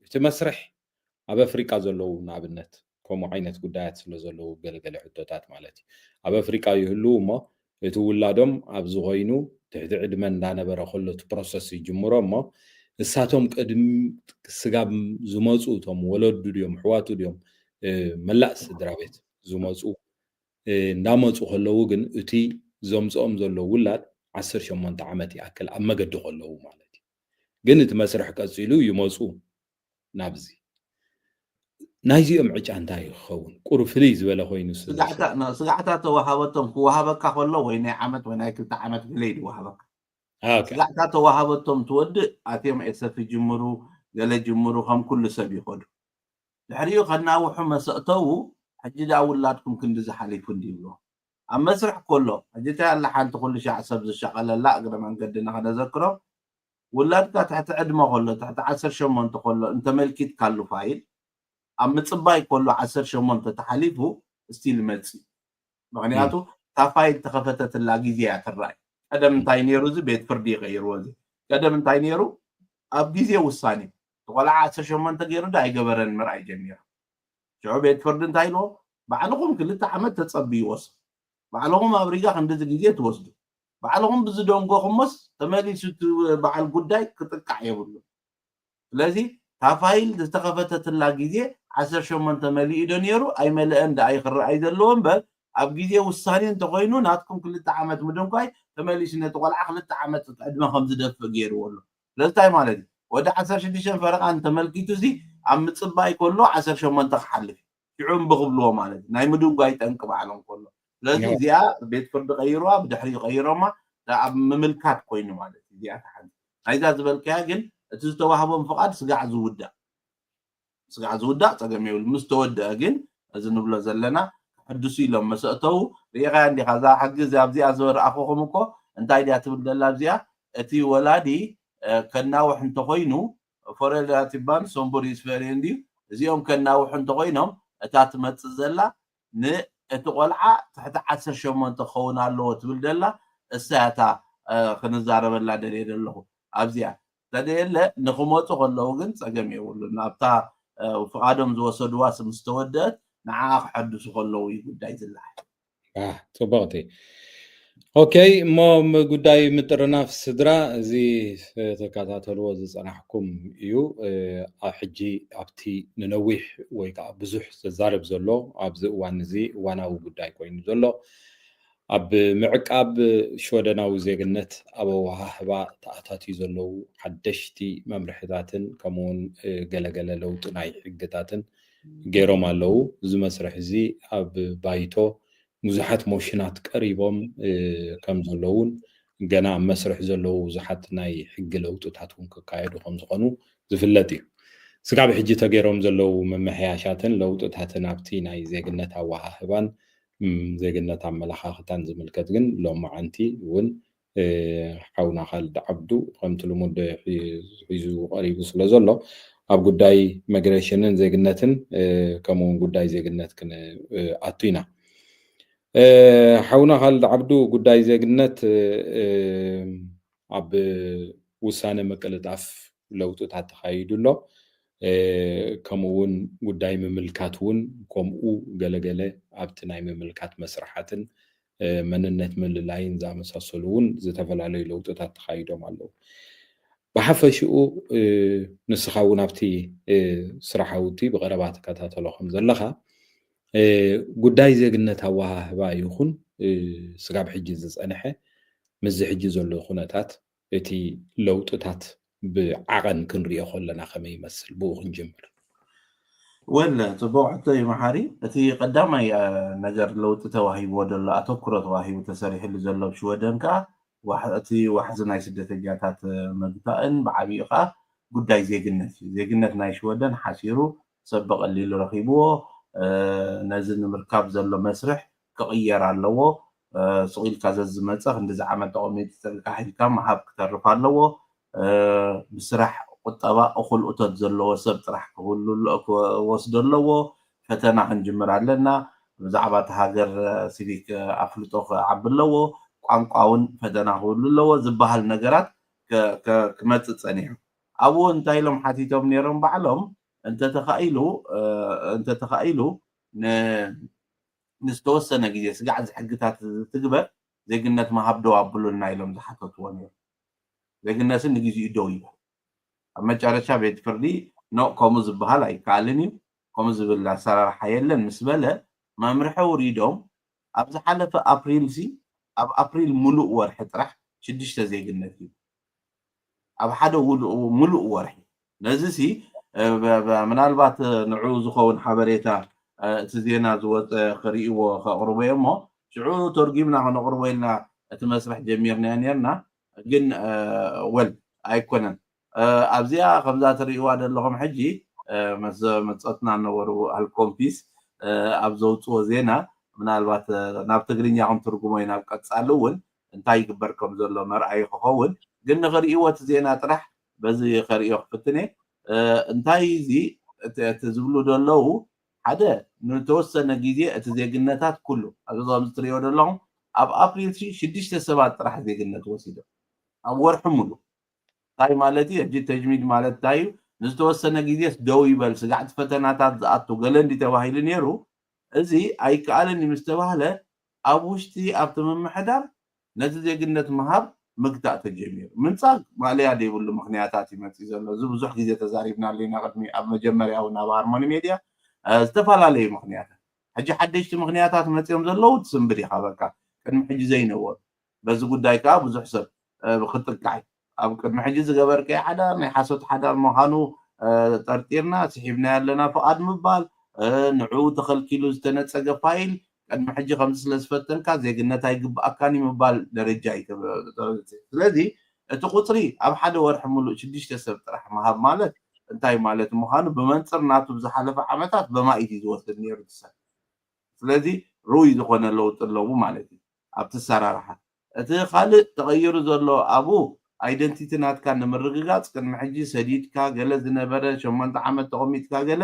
እቲ መስርሕ ኣብ ኣፍሪቃ ዘለዉ ንኣብነት ከምኡ ዓይነት ጉዳያት ስለ ዘለዉ ገለገለ ሕቶታት ማለት እዩ ኣብ ኣፍሪቃ ይህልው እሞ እቲ ውላዶም ኣብዚ ኮይኑ ትሕቲ ዕድመ እንዳነበረ ከሎ እቲ ፕሮሰስ ይጅምሮ እሞ ንሳቶም ቅድሚ ስጋብ ዝመፁ እቶም ወለዱ ድዮም ኣሕዋቱ ድዮም መላእ ስድራ ቤት ዝመፁ እንዳመፁ ከለዉ ግን እቲ ዘምፅኦም ዘሎ ውላድ 18 ዓመት ይኣክል ኣብ መገዲ ከለዉ ማለት እዩ ግን እቲ መስርሕ ቀፂሉ ይመፁ ናብዚ ናይዚኦም ዕጫ እንታይ ይኸውን ቁሩ ፍልይ ዝበለ ኮይኑ ስጋዕታ ተዋሃበቶም ክወሃበካ ከሎ ወይ ናይ ዓመት ወይ ናይ 2 ዓመት ግለይ ይወሃበካ ስጋዕታ ተዋሃበቶም ትወድእ ኣትዮም ኤሰፍ ይጅምሩ ገለ ጅምሩ ከም ኩሉ ሰብ ይኸዱ ድሕሪኡ ከናውሑ መሰእተው ሕጂ ዳ ውላድኩም ክንዲ ዝሓሊፉ እንዲብሎ ኣብ መስርሕ ከሎ ሕጂ እንታይ ኣላ ሓንቲ ኩሉ ሻዕ ሰብ ዝሸቐለላ እግረ መንገዲ ንኽነዘክሮም ውላድካ ትሕቲ ዕድመ ከሎ ትሕቲ 18 ከሎ እንተመልኪትካሉ ፋይል ኣብ ምፅባይ ከሎ 18 ተሓሊፉ እስቲል መፅእ ምክንያቱ እታ ፋይል ተኸፈተትላ ግዜ እያ ትረኣይ ቀደም እንታይ ነይሩ እዚ ቤት ፍርዲ ይቀይርዎ እዚ ቀደም እንታይ ነይሩ ኣብ ግዜ ውሳኔ ተቆልዓ 18 ገይሩ ዳ ኣይገበረን ምርኣይ ጀሚሩ ሽዑ ቤት ፍርዲ እንታይ ኢልዎ ባዕልኩም 2 ዓመት ተፀቢይዎስ ባዕልኩም ኣብ ሪጋ ክንዲዚ ግዜ ትወስዱ ባዕልኩም ብዝደንጎኹምስ ተመሊሱ በዓል ጉዳይ ክጥቃዕ የብሉ ስለዚ እታ ፋይል ዝተኸፈተትላ ግዜ 18 መሊኡ ዶ ነይሩ ኣይመልአን ዳ ኣይክረኣይ ዘለዎ እምበር ኣብ ግዜ ውሳኔ እንተኮይኑ ናትኩም 2 ዓመት ምድንኳይ ተመሊሱ ነቲ ቆልዓ 2 ዓመት ዕድመ ከም ዝደፍእ ገይርዎ ኣሎ ስለዚ እንታይ ማለት እዩ ወዲ 16 ፈረቓ እንተመልኪቱ እዚ ኣብ ምፅባይ ከሎ 18 ክሓልፍ ሽዑ ብክብልዎ ማለት እዩ ናይ ምድንጓይ ጠንቂ ባዕሎም ከሎ ስለዚ እዚኣ ቤት ፍርዲ ቀይርዋ ብድሕሪ ቀይሮማ ኣብ ምምልካት ኮይኑ ማለት እዩ እዚኣ ተሓልፍ ናይዛ ዝበልከያ ግን እቲ ዝተዋህቦም ፍቃድ ስጋዕ ዝውዳእ ፀገም የብሉ ምስ ተወድአ ግን እዚ ንብሎ ዘለና ሕድሱ ኢሎም መሰእተው ሪኢኻ እንዲኻ እዛ ሓጊዝ ኣብዚኣ ዝረኣኹኹም እኮ እንታይ ድያ ትብል ዘላ ኣብዚኣ እቲ ወላዲ ከናውሕ እንተኮይኑ ፎረዳት ይባል ሶምቦዲ ስፈሬንዲ እዚኦም ከናውሕ እንተኮይኖም እታ ትመፅእ ዘላ እቲ ቆልዓ ትሕቲ 18 ክኸውን ኣለዎ ትብል ዘላ እሳያታ ክንዛረበላ ደልየ ዘለኹ ኣብዚኣ ተደየለ ንክመፁ ከለዉ ግን ፀገም የብሉን ናብታ ፍቃዶም ዝወሰድዋ ምስ ተወደአት ንዓ ክሐድሱ ከለዉ እዩ ጉዳይ ዝለዓል ፅቡቕቲ ኦኬይ እሞ ጉዳይ ምጥርናፍ ስድራ እዚ ተከታተልዎ ዝፀናሕኩም እዩ ኣብ ሕጂ ኣብቲ ንነዊሕ ወይ ከዓ ብዙሕ ዝዛረብ ዘሎ ኣብዚ እዋን እዚ እዋናዊ ጉዳይ ኮይኑ ዘሎ ኣብ ምዕቃብ ሽወደናዊ ዜግነት ኣብ ኣወሃህባ ተኣታትዩ ዘለዉ ሓደሽቲ መምርሕታትን ከምኡውን ገለገለ ለውጢ ናይ ሕግታትን ገይሮም ኣለዉ እዚ መስርሕ እዚ ኣብ ባይቶ ብዙሓት ሞሽናት ቀሪቦም ከም ዘለውን ገና ኣብ መስርሕ ዘለዉ ብዙሓት ናይ ሕጊ ለውጥታት እውን ክካየዱ ከም ዝኾኑ ዝፍለጥ እዩ ስጋብ ሕጂ ተገይሮም ዘለዉ መመሕያሻትን ለውጥታትን ኣብቲ ናይ ዜግነት ኣወሃህባን ዜግነት ኣመላኻኽታን ዝምልከት ግን ሎም መዓንቲ እውን ሓውና ካልድ ዓብዱ ከምቲ ልሙድ ሒዙ ቀሪቡ ስለ ዘሎ ኣብ ጉዳይ ኢሚግሬሽንን ዜግነትን ከምኡውን ጉዳይ ዜግነት ክንኣቱ ኢና ሓውና ካልድ ዓብዱ ጉዳይ ዜግነት ኣብ ውሳነ መቀለጣፍ ለውጥታት ተካይዱ ኣሎ ከምኡውን ጉዳይ ምምልካት እውን ከምኡ ገለገለ ኣብቲ ናይ ምምልካት መስራሓትን መንነት ምልላይን ዝኣመሳሰሉ እውን ዝተፈላለዩ ለውጥታት ተካይዶም ኣለዉ ብሓፈሽኡ ንስኻ እውን ኣብቲ ስራሓውቲ ብቀረባ ተከታተሎ ከም ዘለካ ጉዳይ ዜግነት ኣወሃህባ ይኹን ስጋብ ሕጂ ዝፀንሐ ምዝ ሕጂ ዘሎ ኩነታት እቲ ለውጥታት ብዓቐን ክንሪኦ ከለና ከመይ ይመስል ብኡ ክንጅምር ወላ ፅቡቅ ሕቶ እዩ መሓሪ እቲ ቀዳማይ ነገር ለውጢ ተዋሂብዎ ዘሎ ኣተኩሮ ተዋሂቡ ተሰሪሕሉ ዘሎ ብሽወደን ከዓ واحد ناي سدتኛታት መግታእን ብዓቢኡ ከዓ ጉዳይ ዜግነት እዩ ዜግነት ናይ ሽወደን ሓሲሩ ሰብ በቀሊሉ ረኺብዎ ነዚ ንምርካብ ዘሎ መስርሕ ክቕየር ኣለዎ ስቂልካ ዘዝመፀ ክንዲዚ ዓመት ተቐሚጡ ፀልካ ሒልካ መሃብ ክተርፍ ኣለዎ ብስራሕ ቁጠባ እኹል እቶት ዘለዎ ሰብ ጥራሕ ክወስዶ ኣለዎ ፈተና ክንጅምር ኣለና ብዛዕባ እቲ ሃገር ሲቪክ ኣፍልጦ ክዓቢ ኣለዎ ቋንቋውን ፈተና ክህሉ ኣለዎ ዝበሃል ነገራት ክመፅእ ፀኒሑ ኣብኡ እንታይ ኢሎም ሓቲቶም ነይሮም ባዕሎም እንተተኻኢሉ ንዝተወሰነ ግዜ ስጋዕ ዝሕግታት ትግበር ዜግነት መሃብ ደው ኣብሉና ኢሎም ዝሓተትዎ ነይሩ ዜግነትን ንግዚኡ ደው ይበል ኣብ መጨረሻ ቤት ፍርዲ ከምኡ ዝበሃል ኣይከኣልን እዩ ከምኡ ዝብል ኣሰራርሓ የለን ምስ በለ መምርሒ ውሪዶም ኣብ ዝሓለፈ ኣብ ኣፕሪል ሙሉእ ወርሒ ጥራሕ 6 ዜግነት እዩ ኣብ ሓደ ሙሉእ ወርሒ ነዚ ሲ ምናልባት ንዑ ዝኸውን ሓበሬታ እቲ ዜና ዝወፀ ክሪእዎ ከቕርቦ እሞ ሽዑ ተርጊምና ክነቕርቦ ኢልና እቲ መስርሕ ጀሚርና ነርና ግን ወል ኣይኮነን ኣብዚኣ ከምዛ ትሪእዋ ዘለኹም ሕጂ መፀትና ነበሩ ኣልኮምፒስ ኣብ ዘውፅዎ ዜና ምናልባት ናብ ትግርኛ ከም ትርጉሞ ናብ ቀፃሊ እውን እንታይ ይግበር ከም ዘሎ መርኣይ ክኸውን ግን ንኽሪእዎ እቲ ዜና ጥራሕ በዚ ከሪኦ ክፍትነ እንታይ እዚ እቲ ዝብሉ ደለዉ ሓደ ንተወሰነ ግዜ እቲ ዜግነታት ኩሉ ኣብዞም ዝትሪእዮ ዘለኹም ኣብ ኣፕሪል 6 ሰባት ጥራሕ ዜግነት ወሲዶም ኣብ ወርሒ ሙሉእ እንታይ ማለት እዩ ሕጂ ተጅሚድ ማለት እንታይ እዩ ንዝተወሰነ ግዜ ደው ይበል ስጋዕቲ ፈተናታት ዝኣቱ ገለንዲ ተባሂሉ ነይሩ እዚ ኣይከኣልን ምስ ተባህለ ኣብ ውሽጢ ኣብቲ ምምሕዳር ነቲ ዜግነት ምሃብ ምግታእ ተጀሚሩ ምንፃግ ማልያ ደይብሉ ምክንያታት ይመፅእ ዘሎ እዚ ብዙሕ ግዜ ተዛሪብና ኣለና ቅድሚ ኣብ መጀመርያ እውን ኣብ ሃርሞኒ ሚድያ ዝተፈላለዩ ምክንያታት ሕጂ ሓደሽቲ ምክንያታት መፅኦም ዘለዉ ትስንብር ኢኻ በቃ ቅድሚ ሕጂ ዘይነበሩ በዚ ጉዳይ ከዓ ብዙሕ ሰብ ክጥቃዕ ኣብ ቅድሚ ሕጂ ዝገበርከዮ ሓዳር ናይ ሓሶት ሓዳር ምዃኑ ጠርጢርና ስሒብና ኣለና ፍቓድ ምባል ንዕኡ ተኸልኪሉ ዝተነፀገ ፋይል ቅድሚ ሕጂ ከምዚ ስለ ዝፈተንካ ዜግነት ኣይግባእካኒ ምባል ደረጃ እዩ ስለዚ እቲ ቁፅሪ ኣብ ሓደ ወርሒ ሙሉእ 6 ሰብ ጥራሕ ምሃብ ማለት እንታይ ማለት ምዃኑ ብመንፅር ናቱ ብዝሓለፈ ዓመታት በማኢት እዩ ዝወስድ ነይሩ ትሰብ ስለዚ ሩይ ዝኾነ ለውጢ ኣለዎ ማለት እዩ ኣብቲ ኣሰራርሓ እቲ ካልእ ተቐይሩ ዘሎ ኣብኡ ኣይደንቲቲ ናትካ ንምርግጋፅ ቅድሚ ሕጂ ሰዲድካ ገለ ዝነበረ 8 ዓመት ተቐሚጥካ ገለ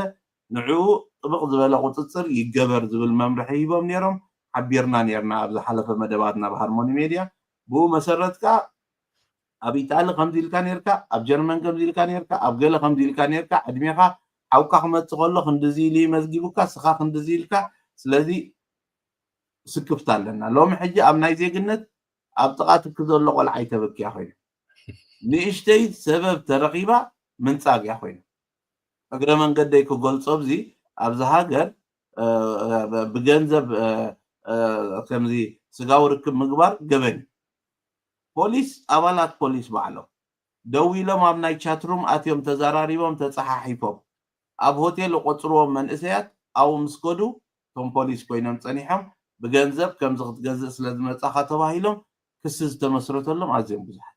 ንዕኡ ጥብቕ ዝበለ ቁፅፅር ይገበር ዝብል መምርሒ ሂቦም ነይሮም ሓቢርና ነርና ኣብ ዝሓለፈ መደባትና ብሃርሞኒ ሚድያ ብኡ መሰረት ከዓ ኣብ ኢጣሊ ከምዚ ኢልካ ነርካ ኣብ ጀርመን ከምዚ ኢልካ ነርካ ኣብ ገለ ከምዚ ኢልካ ነርካ ዕድሜኻ ሓውካ ክመፅእ ከሎ ክንዲዚ ኢሉ መዝጊቡካ ስኻ ክንዲዚ ኢልካ ስለዚ ስክፍታ ኣለና ሎሚ ሕጂ ኣብ ናይ ዜግነት ኣብ ጥቓ ትክ ዘሎ ቆልዓ ይተበኪያ ኮይኑ ንእሽተይ ሰበብ ተረኺባ ምንፃግ እያ ኮይኑ እግረ መንገደይ ክገልፆ ብዚ ኣብዚ ሃገር ብገንዘብ ከምዚ ስጋዊ ርክብ ምግባር ገበን ፖሊስ ኣባላት ፖሊስ ባዕሎም ደው ኢሎም ኣብ ናይ ቻትሩም ኣትዮም ተዘራሪቦም ተፀሓሒፎም ኣብ ሆቴል ቆፅርዎም መንእሰያት ኣብኡ ምስ ከዱ እቶም ፖሊስ ኮይኖም ፀኒሖም ብገንዘብ ከምዚ ክትገዝእ ስለ ዝመፃኻ ተባሂሎም ክሲ ዝተመስረተሎም ኣዝዮም ብዙሓት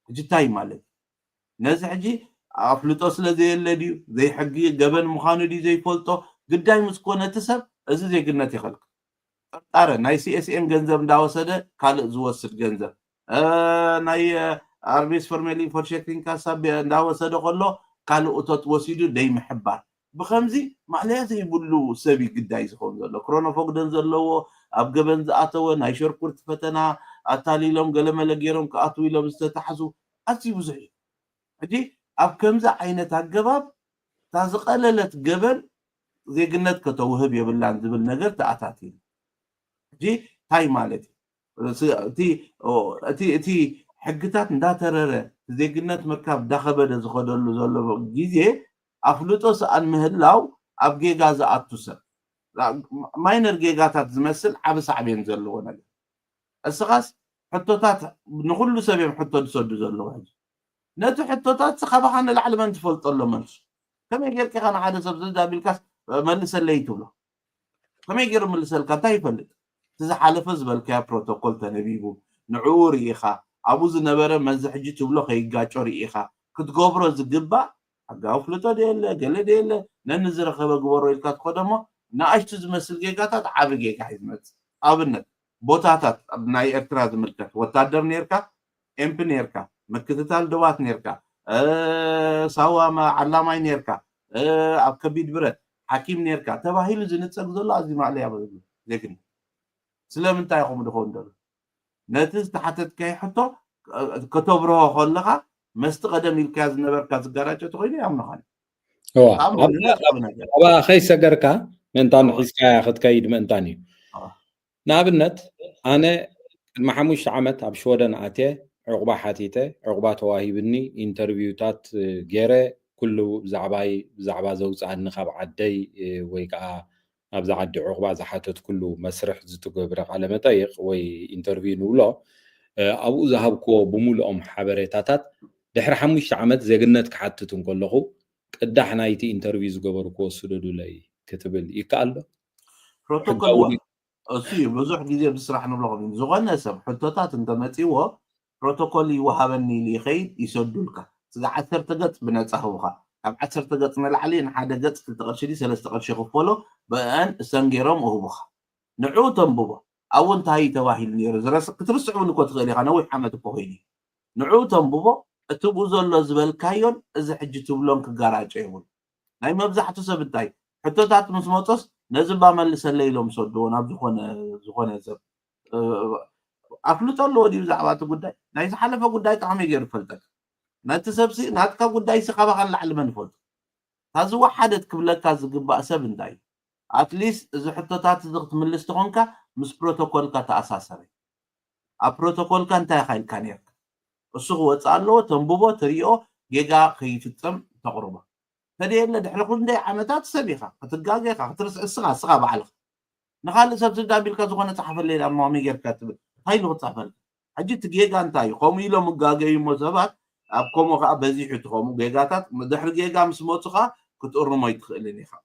ሕጂ እንታይ ማለት ነዚ ሕጂ ኣፍልጦ ስለዘየለ ድዩ ዘይሕጊ ገበን ምዃኑ ድዩ ዘይፈልጦ ግዳይ ምስ ኮነ እቲ ሰብ እዚ ዜግነት ይኸልክል ጠርጣረ ናይ ሲኤስኤን ገንዘብ እንዳወሰደ ካልእ ዝወስድ ገንዘብ ናይ ኣርቤስ ፎርሜሊ ፎርሸክቲንግ ካሳብ እንዳወሰደ ከሎ ካልእ እቶት ወሲዱ ደይምሕባር ብከምዚ ማዕለያ ዘይብሉ ሰብ ግዳይ ዝኸውን ዘሎ ክሮኖፎግደን ዘለዎ ኣብ ገበን ዝኣተወ ናይ ሸርኩርቲ ፈተና ኣታሊሎም ገለመለ ገይሮም ክኣትው ኢሎም ዝተታሕዙ ኣዝዩ ብዙሕ እዩ ሕጂ ኣብ ከምዚ ዓይነት ኣገባብ እታ ዝቐለለት ገበን ዜግነት ከተውህብ የብላን ዝብል ነገር ተኣታቲሉ ሕጂ እንታይ ማለት እዩ እቲ ሕግታት እንዳተረረ ዜግነት ምርካብ እንዳኸበደ ዝኸደሉ ዘሎ ግዜ ኣፍልጦ ሰኣን ምህላው ኣብ ጌጋ ዝኣቱ ሰብ ማይነር ጌጋታት ዝመስል ዓብ ሳዕቤን ዘለዎ ነገር እስኻስ ሕቶታት ንኩሉ ሰብ እዮም ሕቶ ዝሰዱ ዘለዎ ሕጂ ነቲ ሕቶታት ስኻባኻ ንላዕሊ መን ትፈልጠሎ መልሱ ከመይ ጌርካ ኢኻ ንሓደ ሰብ ዝዳቢልካስ መልሰለይ ትብሎ ከመይ ገይሩ መልሰልካ እንታይ ይፈልጥ እቲ ዝሓለፈ ዝበልካያ ፕሮቶኮል ተነቢቡ نعور إيخا أبو زنبرة مزحجي تبلو خيقاچو رئيخا كتقبرو زقبا حقاو فلتو ديلا قل ديلا ننزر خبا قبرو إلكات قدمو ناشتو زمسل جيقاتات عابي جيقا حيزمت أبنت بوتاتات ناي إرتراز ملكت وتادر نيركا إمب نيركا مكتتال دوات نيركا سوا ما علاماي نيركا أب كبيد برد حكيم نيركا تباهيلو زنتسك زولا أزيم عليها بذلو لكن سلام انتا يخوم دخون دلو نتز تحتت كي حتو كتبرو خلقا مستقدم الكاز نبر كاز قراجة تغيني أم نخاني أبا خي سقركا من تان حسكا ياخد كايد من تاني نابنت أنا المحموش عمت أبشودن آتي عقبة حاتيته عقبة تواهيبني انترفيوتات غيره كله زعبا زوز عن نخاب عدي ويقع أبز عدي عقبة زحاتت كله مسرح زتقبرق على متايق وي انترفيو نولا أبو ذهبكو بمول حبريتاتات دحر حموش عمت زيقنت كحاتتون كلهو قد احنا يتي انترفيو زقبركو سددو لي كتبل يقال بروتوكول أسي بزح جديد بسرح نبلغ زغنا سب حتوتات انت متيوا بروتوكول يوهبني لي خيد يسدولك سغا 10 تقط بنصحوخا اب 10 تقط نلعلين حدا قط تقرشدي 3 قرش يخفلو بان سنجيروم وهبخ نعو تنبو او انت هي تواهيل نير زرس كترسعوا نكو تخيلي انا وي حمد كوهيني نعو تنبو اتبو زلو زبلكايون از حج تبلون كغاراچ يمون ناي مبزحتو سبتاي حتوتات مسموطس نزبا ملسل ليلوم سدون اب زخونه زب أفلت الله دي بزعبات قداي نايز حلفة قداي طعمي غير فلتك ناتسبسي ناتكا قداي سقابا خان لعلمن فلت هذا وحدت كبلك هذا قبا سبن داي اتليست إذا حطتات ضغط من الاستغنكا مس بروتوكول كا تأساسري بروتوكول كان تا خايل كان يرك السغو وصالو تنبوبو تريو جيجا خيفتم تقربا فدي إلا دحنا كل داي عمتات سبيخة كتقاقيخة كترس السغا بعلق نخال سبت دابيل كازغونه صحف الليل امامي غير كاتب هاي لو تصحفل حجي تجيغا انتاي قوم يلو مغاغي مزبات ابكم وخا بزي حتخوم جيغاتات مدحر جيغا مسموتخا كتقر ما يتخلني خا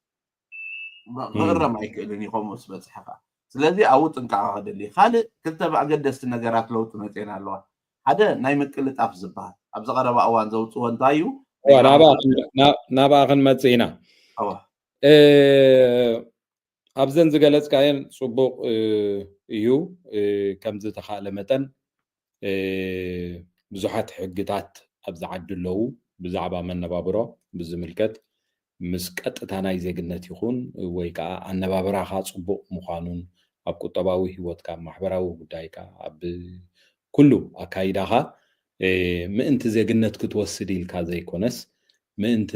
غير ما يكلني قوم مسبصحفا ስለዚህ አው ጥንቃ አይደል خالد كتب اقدست ነገራት ለውጥ መጤና አለዋ ሓደ ናይ መቅልጣፍ ዝባል ኣብ ዘቀረባ እዋን ዘውፅዎ እንታዩ ናባኸን መጽኢና አዋ ኣብዘን ዝገለጽካየን ጽቡቕ እዩ ከምዚ ተኻለ መጠን ብዙሓት ሕግታት ኣብ ዝዓዲ ኣለዉ ብዛዕባ መነባብሮ ብዝምልከት ምስ ቀጥታ ናይ ዜግነት ይኹን ወይ ከዓ ኣነባብራኻ ጽቡቕ ምዃኑን ኣብ ቁጠባዊ ህይወትካ ማሕበራዊ ጉዳይካ ኣብ ኩሉ ኣካይዳኻ ምእንቲ ዜግነት ክትወስድ ኢልካ ዘይኮነስ ምእንቲ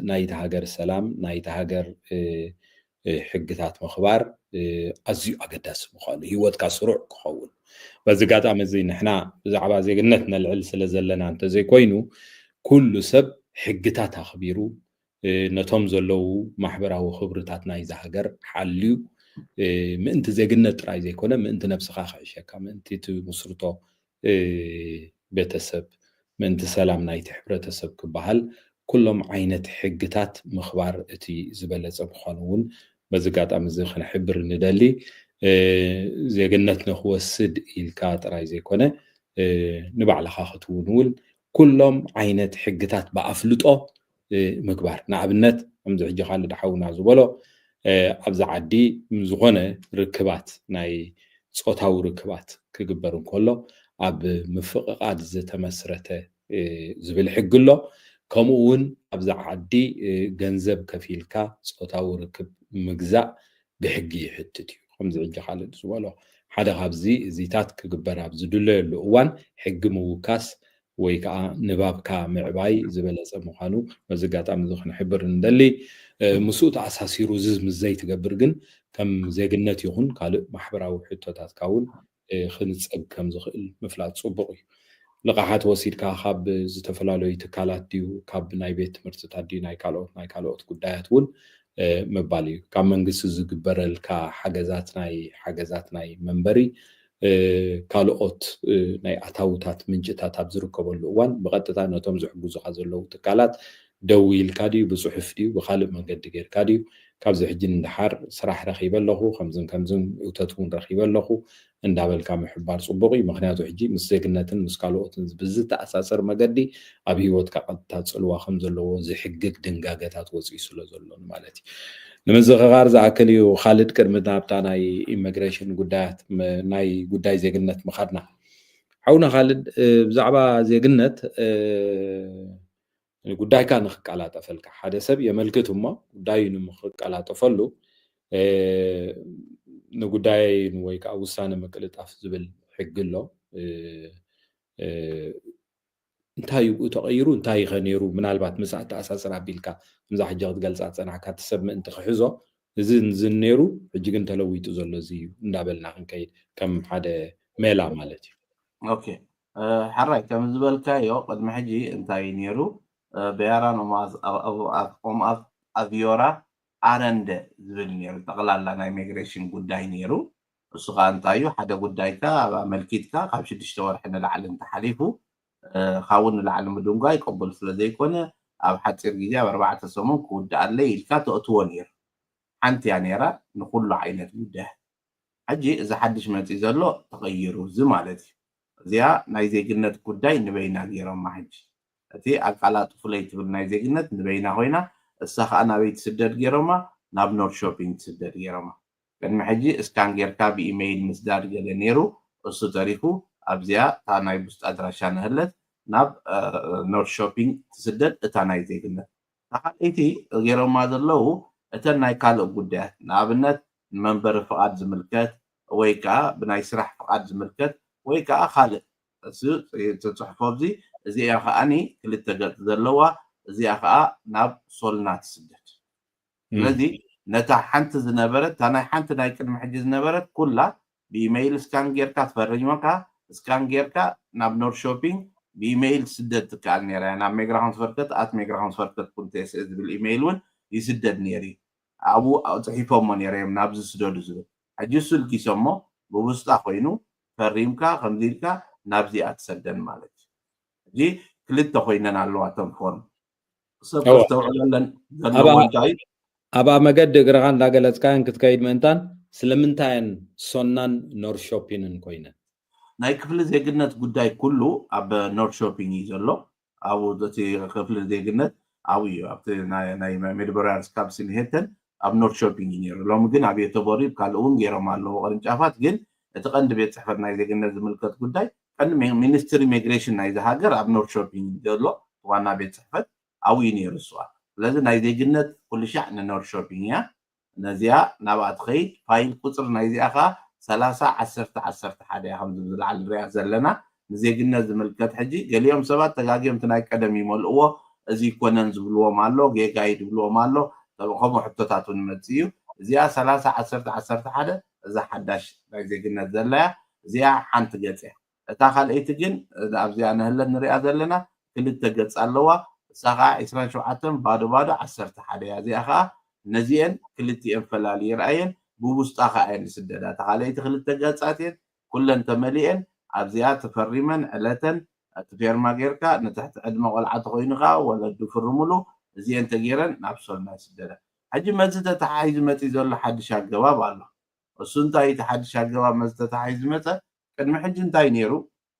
ናይቲ ሃገር ሰላም ናይቲ ሃገር ሕግታት ምኽባር ኣዝዩ ኣገዳሲ ምዃኑ ህይወትካ ስሩዕ ክኸውን በዚ ጋጣሚ እዚ ንሕና ብዛዕባ ዜግነት ነልዕል ስለ ዘለና እንተ ዘይኮይኑ ኩሉ ሰብ ሕግታት ኣኽቢሩ ነቶም ዘለዉ ማሕበራዊ ክብርታት ናይዚ ሃገር ሓልዩ ምእንቲ ዜግነት ጥራይ ዘይኮነ ምእንቲ ነብስኻ ክዕሸካ ምእንቲ ትምስርቶ ቤተሰብ ምእንቲ ሰላም ናይቲ ሕብረተሰብ ክበሃል ኩሎም ዓይነት ሕግታት ምኽባር እቲ ዝበለፀ ምዃኑ እውን በዚ ጋጣሚ እዚ ክንሕብር ንደሊ ዜግነት ንኽወስድ ኢልካ ጥራይ ዘይኮነ ንባዕልኻ ክትውን ኩሎም ዓይነት ሕግታት ብኣፍልጦ ምግባር ንኣብነት ከምዚ ሕጂ ካልእ ዳሓውና ዝበሎ ኣብዛ ዓዲ ዝኾነ ርክባት ናይ ፆታዊ ርክባት ክግበር እንከሎ ኣብ ምፍቕቓድ ዝተመስረተ ዝብል ሕጊ ኣሎ ከምኡ እውን ኣብዛ ዓዲ ገንዘብ ከፊልካ ፆታዊ ርክብ ምግዛእ ብሕጊ ይሕትት እዩ ከምዚ ሕጂ ካልእ ዝበሎ ሓደ ካብዚ እዚታት ክግበር ኣብ ዝድለየሉ እዋን ሕጊ ምውካስ ወይ ከዓ ንባብካ ምዕባይ ዝበለፀ ምዃኑ በዚ ጋጣሚ እዚ ክንሕብር ንደሊ ምስኡ ተኣሳሲሩ ዝምዘይ ትገብር ግን ከም ዜግነት ይኹን ካልእ ማሕበራዊ ሕቶታትካ እውን ክንፀግ ከም ዝኽእል ምፍላጥ ፅቡቕ እዩ ልቃሓት ወሲድካ ካብ ዝተፈላለዩ ትካላት ድዩ ካብ ናይ ቤት ትምህርትታት ድዩ ናይ ካልኦት ጉዳያት እውን ምባል እዩ ካብ መንግስቲ ዝግበረልካ ሓገዛት ናይ መንበሪ ካልኦት ናይ ኣታውታት ምንጭታት ኣብ ዝርከበሉ እዋን ብቐጥታ ነቶም ዝሕግዙካ ዘለዉ ትካላት دويل كاديو بصحف ديو بخالق مقد غير كاديو كابز حجين دحار صراح رخيب اللهو خمزن يوتتون رخيب اللهو اندابل كام حبار صبغي مخنياتو حجي مسيقنتن مسكالوتن بزت أساسر مقدي أبي واتكا قد تاتسلوا خمزلو زي حقك دنقاقتات وزي سلو زلون مالتي نمزغ غارز عكليو خالد كرمدنا بتاعنا إيميغريشن قدات ناي قداي زيقنت مخادنا حونا خالد بزعبا زيقنت ጉዳይ ካ ንኽቃላጠፈልካ ሓደ ሰብ የመልክት እሞ ጉዳዩ ንኽቃላጠፈሉ ንጉዳይ ወይ ከዓ ውሳነ መቅልጣፍ ዝብል ሕጊ ኣሎ እንታይ እዩ ተቐይሩ እንታይ ይኸ ነይሩ ምናልባት ምስ ኣተኣሳስራ ኣቢልካ ምዛ ሕጂ ክትገልፃ ፀናሕካ እቲ ሰብ ምእንቲ ክሕዞ እዚ ነይሩ ሕጂ ግን ተለዊጡ ዘሎ እዚ እዩ እንዳበልና ክንከይድ ከም ሓደ ሜላ ማለት እዩ ኦኬ ሓራይ ከም ዝበልካዮ ቅድሚ ሕጂ እንታይ ነይሩ بياران أم أفيورا أرند زبل نيرو تقلال لنا إميغريشن قداي نيرو السقان تايو حدا قداي كا ملكيت كا خابش تشتور حنا العالم تحاليفو خاون العالم دونغاي قبل سلازي كونه أو حد سيرجيا بأربعة سمون كود الليل كاتو أتوانير أنت يعني را نقول له عينة قداه حجي إذا حدش ما تزلو تغيروا زمالتي زيا نايزي قلنا قداي نبينا غيرهم ما حجي أتي أقالات فليت بالناي زيجنت نبينا هنا السخ أنا بيت سدد جيرما نابنور شوبينج سدد جيرما كان محجي إسكان جيركا بإيميل مسدار جلنيرو أسو تاريخو أبزيا تاناي بست أدراشان هلت ناب نور شوبينج تسدد تاناي زيجنت تخل إيتي جيرما ذلو أتناي كالو قده نابنت منبر فقاد زملكات ويكا بناي سرح فقاد زملكات ويكا خالق أسو تتحفظ زي زي أخاني كل التجات ذلوا زي أخا ناب صولنا تسدد. الذي نتحنت زنبرت أنا حنت نايكل محجز زنبرت كلها بإيميل سكان جيركا تفرج مكا سكان جيركا ناب نور شوبينج بإيميل سدد كان نيري أنا ميجراهونس فرقت ميجراهونس فرقت كنت أسأل بالإيميل ون يسدد نيري أبو أو تحيفهم من نيري نابز سدود زود حجزوا الكيسمو بوسط أخوينو فريمكا خمديركا نابزي أتسدد مالك. جي كلتا خوينا على الوقت فورم صفر توعلن أبا مجد جرعان لاجلت كان كتكيد منتان سلمنتين صنان نور شوبينن كوينا ناي كفل زي قلنا قداي كله أب نور شوبين يزلو أو دتي كفل زي قلنا أوي أبت ناي ميدبرانس كابسين هيتن أب نور شوبين ينير لو ممكن أبي تبوري بكالون غير ما له غير جافات جن تقند بيت سفر ناي زي قلنا زملكت قداي كان مينستري ميغريشن نايز هاجر اب نور شوبينج دلو وانا بيت صحفت او ينير السؤال لازم نايز جنت كل شأن نور شوبينج يا نزيا نبات خيد فايل قصر نايز اخا 10 حدا الحمد لله على الرياض زلنا نزي جنت زملكت حجي قال يوم سبات تلاقيهم تناي قدمي ملؤو ازي كونن زبلو مالو جي قايد بلو مالو طبعا هم حطتاتون متيو زيا 10 حدا اذا حداش نايز جنت زلا زيا حنت جصه اتا خالئت جن ابزي انا هلا نريا زلنا كلتا ገጽ ኣለዋ ساقع 27 ባዶ 10 ሓደ ያ እዚ ኣኻ ነዚአን ክልቲአን ፈላልይ ረአየን ብውስጣ ኸኣየን ስደዳ ተኻለይቲ ክልተ ገጻትየን ኩለን ተመሊአን ኣብዚኣ ተፈሪመን ዕለተን ትፌርማ ጌርካ ንትሕቲ ዕድመ ቆልዓ ተኮይኑኻ ወለዱ ፍርሙሉ እዚአን ተገይረን ናብ ሶልና ስደዳ ሕጂ መዚ ተተሓሒዙ መፂ ዘሎ ሓድሽ ኣገባብ ኣሎ እሱ እንታይ እቲ ሓድሽ ኣገባብ መዚ ተተሓሒዙ መፀ ቅድሚ ሕጂ እንታይ ነይሩ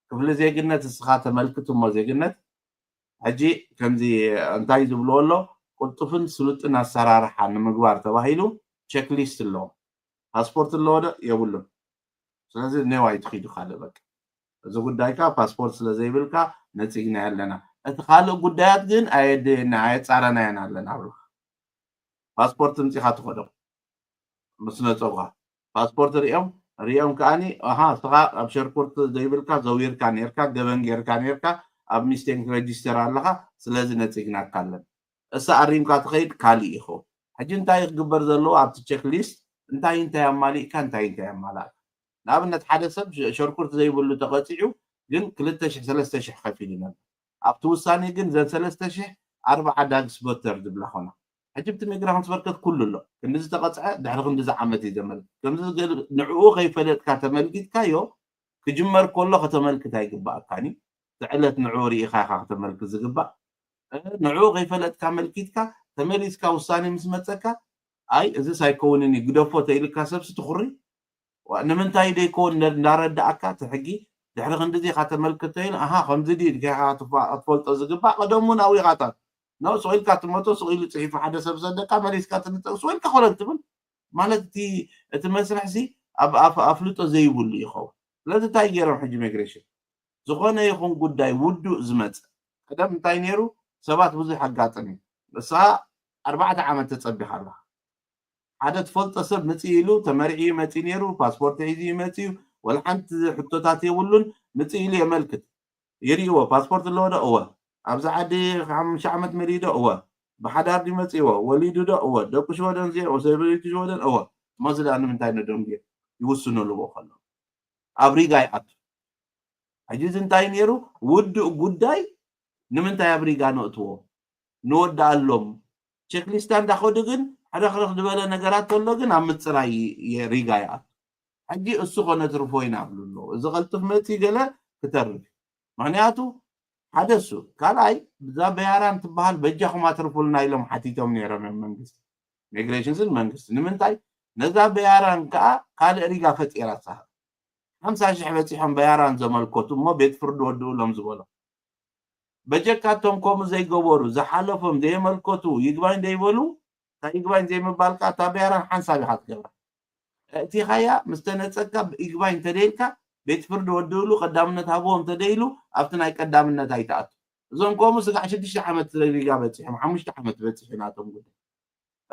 ክፍለ ዜግነት እስኻ ተመልክትሞ ዜግነት ሕጂ ከምዚ እንታይ ዝብልዎ ኣሎ ቁልጡፍን ስሉጥን ኣሰራርሓ ንምግባር ተባሂሉ ቼክ ሊስት ኣሎ ፓስፖርት ኣለዎ ዶ የብሉን ስለዚ ነዋይ ትኺዱ ካልእ በቃ እዚ ጉዳይካ ፓስፖርት ስለዘይብልካ ነፂግና ያለና እቲ ካልእ ጉዳያት ግን ኣየፃረናየን ኣለና ኣብሉ ፓስፖርት ምፂኻ ትኸዶ ምስ ነፀውካ ፓስፖርት ሪኦም ከኣኒ እስኻ ኣብ ሸርኮርት ዘይብልካ ዘዊርካ ነርካ ገበን ጌርካ ነርካ ኣብ ሚስቴን ረጅስተር ኣለኻ ስለዚ ነፂግናካ ኣለና እሳ ኣሪምካ ትኸይድ ካሊእ ኢኹ ሕጂ እንታይ ክግበር ዘለዎ ኣብቲ ቼክ ሊስት እንታይ ኣማሊእካ እንታይ ኣማላእካ ንኣብነት ሓደ ሰብ ሸርኮርት ዘይብሉ ተቐፂዑ ግን 2000 3000 ከፊሉ ነበር ኣብቲ ውሳኔ ግን ዘን 3000 4 ዳግስ ቦተር ዝብላ ኾና ሕጂ ብቲ ሚግራንት ፈርከት ኩሉ ኣሎ ክንዚ ተቐፅዐ ድሕሪ ክንዲ ዓመት እዩ ዘመልክት ከምዚ ንዕኡ ከይፈለጥካ ተመልኪትካዮ ክጅመር ከሎ ከተመልክት ኣይግባእካኒ ዕለት ንዕኡ ሪኢኻ ኢኻ ከተመልክት ዝግባእ نعو غيفلت كامل كيتكا تمليسكا وصاني مسمتسكا اي إذا سايكونني قدفو تيلكا سبس تخري وأنا من تاي ديكون نارد أكا تحقي دحر غندزي خاطر ملكتين أها خمزة دي كي أطفال تزقبا قدمون أوي غاتا نو سويل كاتموتو سويل تعيف حدا سبسدكا مليسكا تنتو سويل كخلت تبن مالتي تمسرح زي أفلطو زي يقول يخو لا تايجر حج ميغريشن زخونه يكون قداي ودو زمت قدام تاي نيرو سبات بزي حقاتني بس 4 عامات تصبح الله عدد فلت سب متيلو تمرعي متي نيرو باسبورت عيدي متي ولا حنت حطوتاتي يقولون متيلي يملكت يريوا باسبورت اللي هو ابز عادي 5 عامات مريده هو بحدار دي متيوا وليدو ده هو دقش ودن زي او سيبريتي ودن هو ما زال انا من تاي ندم دي يوسنوا له خلو ابري جاي ات عجيز انتاي نيرو ود غداي نمنتاي ابري جا نوتو نود علوم تشيك ليست እንዳخد ግን ሓደ خلق ዝበለ ነገራት ተሎ ግን ኣብ ምጽራይ የሪጋያ ሕጂ እሱ ኮነ ትርፎ ይናብሉሎ እዚ ቀልጥፍ መቲ ገለ ክተርፍ ምክንያቱ ሓደ እሱ ካልኣይ ብዛ በያራን ትበሃል በጃኹም ኣትርፉልና ኢሎም ሓቲቶም ነይሮም መንግስቲ ሚግሬሽንስን መንግስቲ ንምንታይ ነዛ በያራን ከዓ ካልእ ሪጋ ፈጢራሳ 50,000 በፂሖም በያራን ዘመልከቱ እሞ ቤት ፍርድ ወድኡሎም ዝበሎ በጀካቶም ኮም ዘይገበሩ ዝሓለፎም ዘይመልከቱ ይግባኝ ዘይበሉ ይግባኝ ዘይምባልካ ታበያራን ሓንሳብ ይሓት ገባ እቲ ኸያ ምስተነፀካ ይግባኝ ተደይልካ ቤት ፍርድ ወድኡሉ ቀዳምነት ሃቦም ተደይሉ ኣብቲ ናይ ቀዳምነት ኣይተኣቱ እዞም ኮም ስጋዕ 6 ዓመት ሪጋ በፂሖም 5 ዓመት በፂሕናቶም ጉዳይ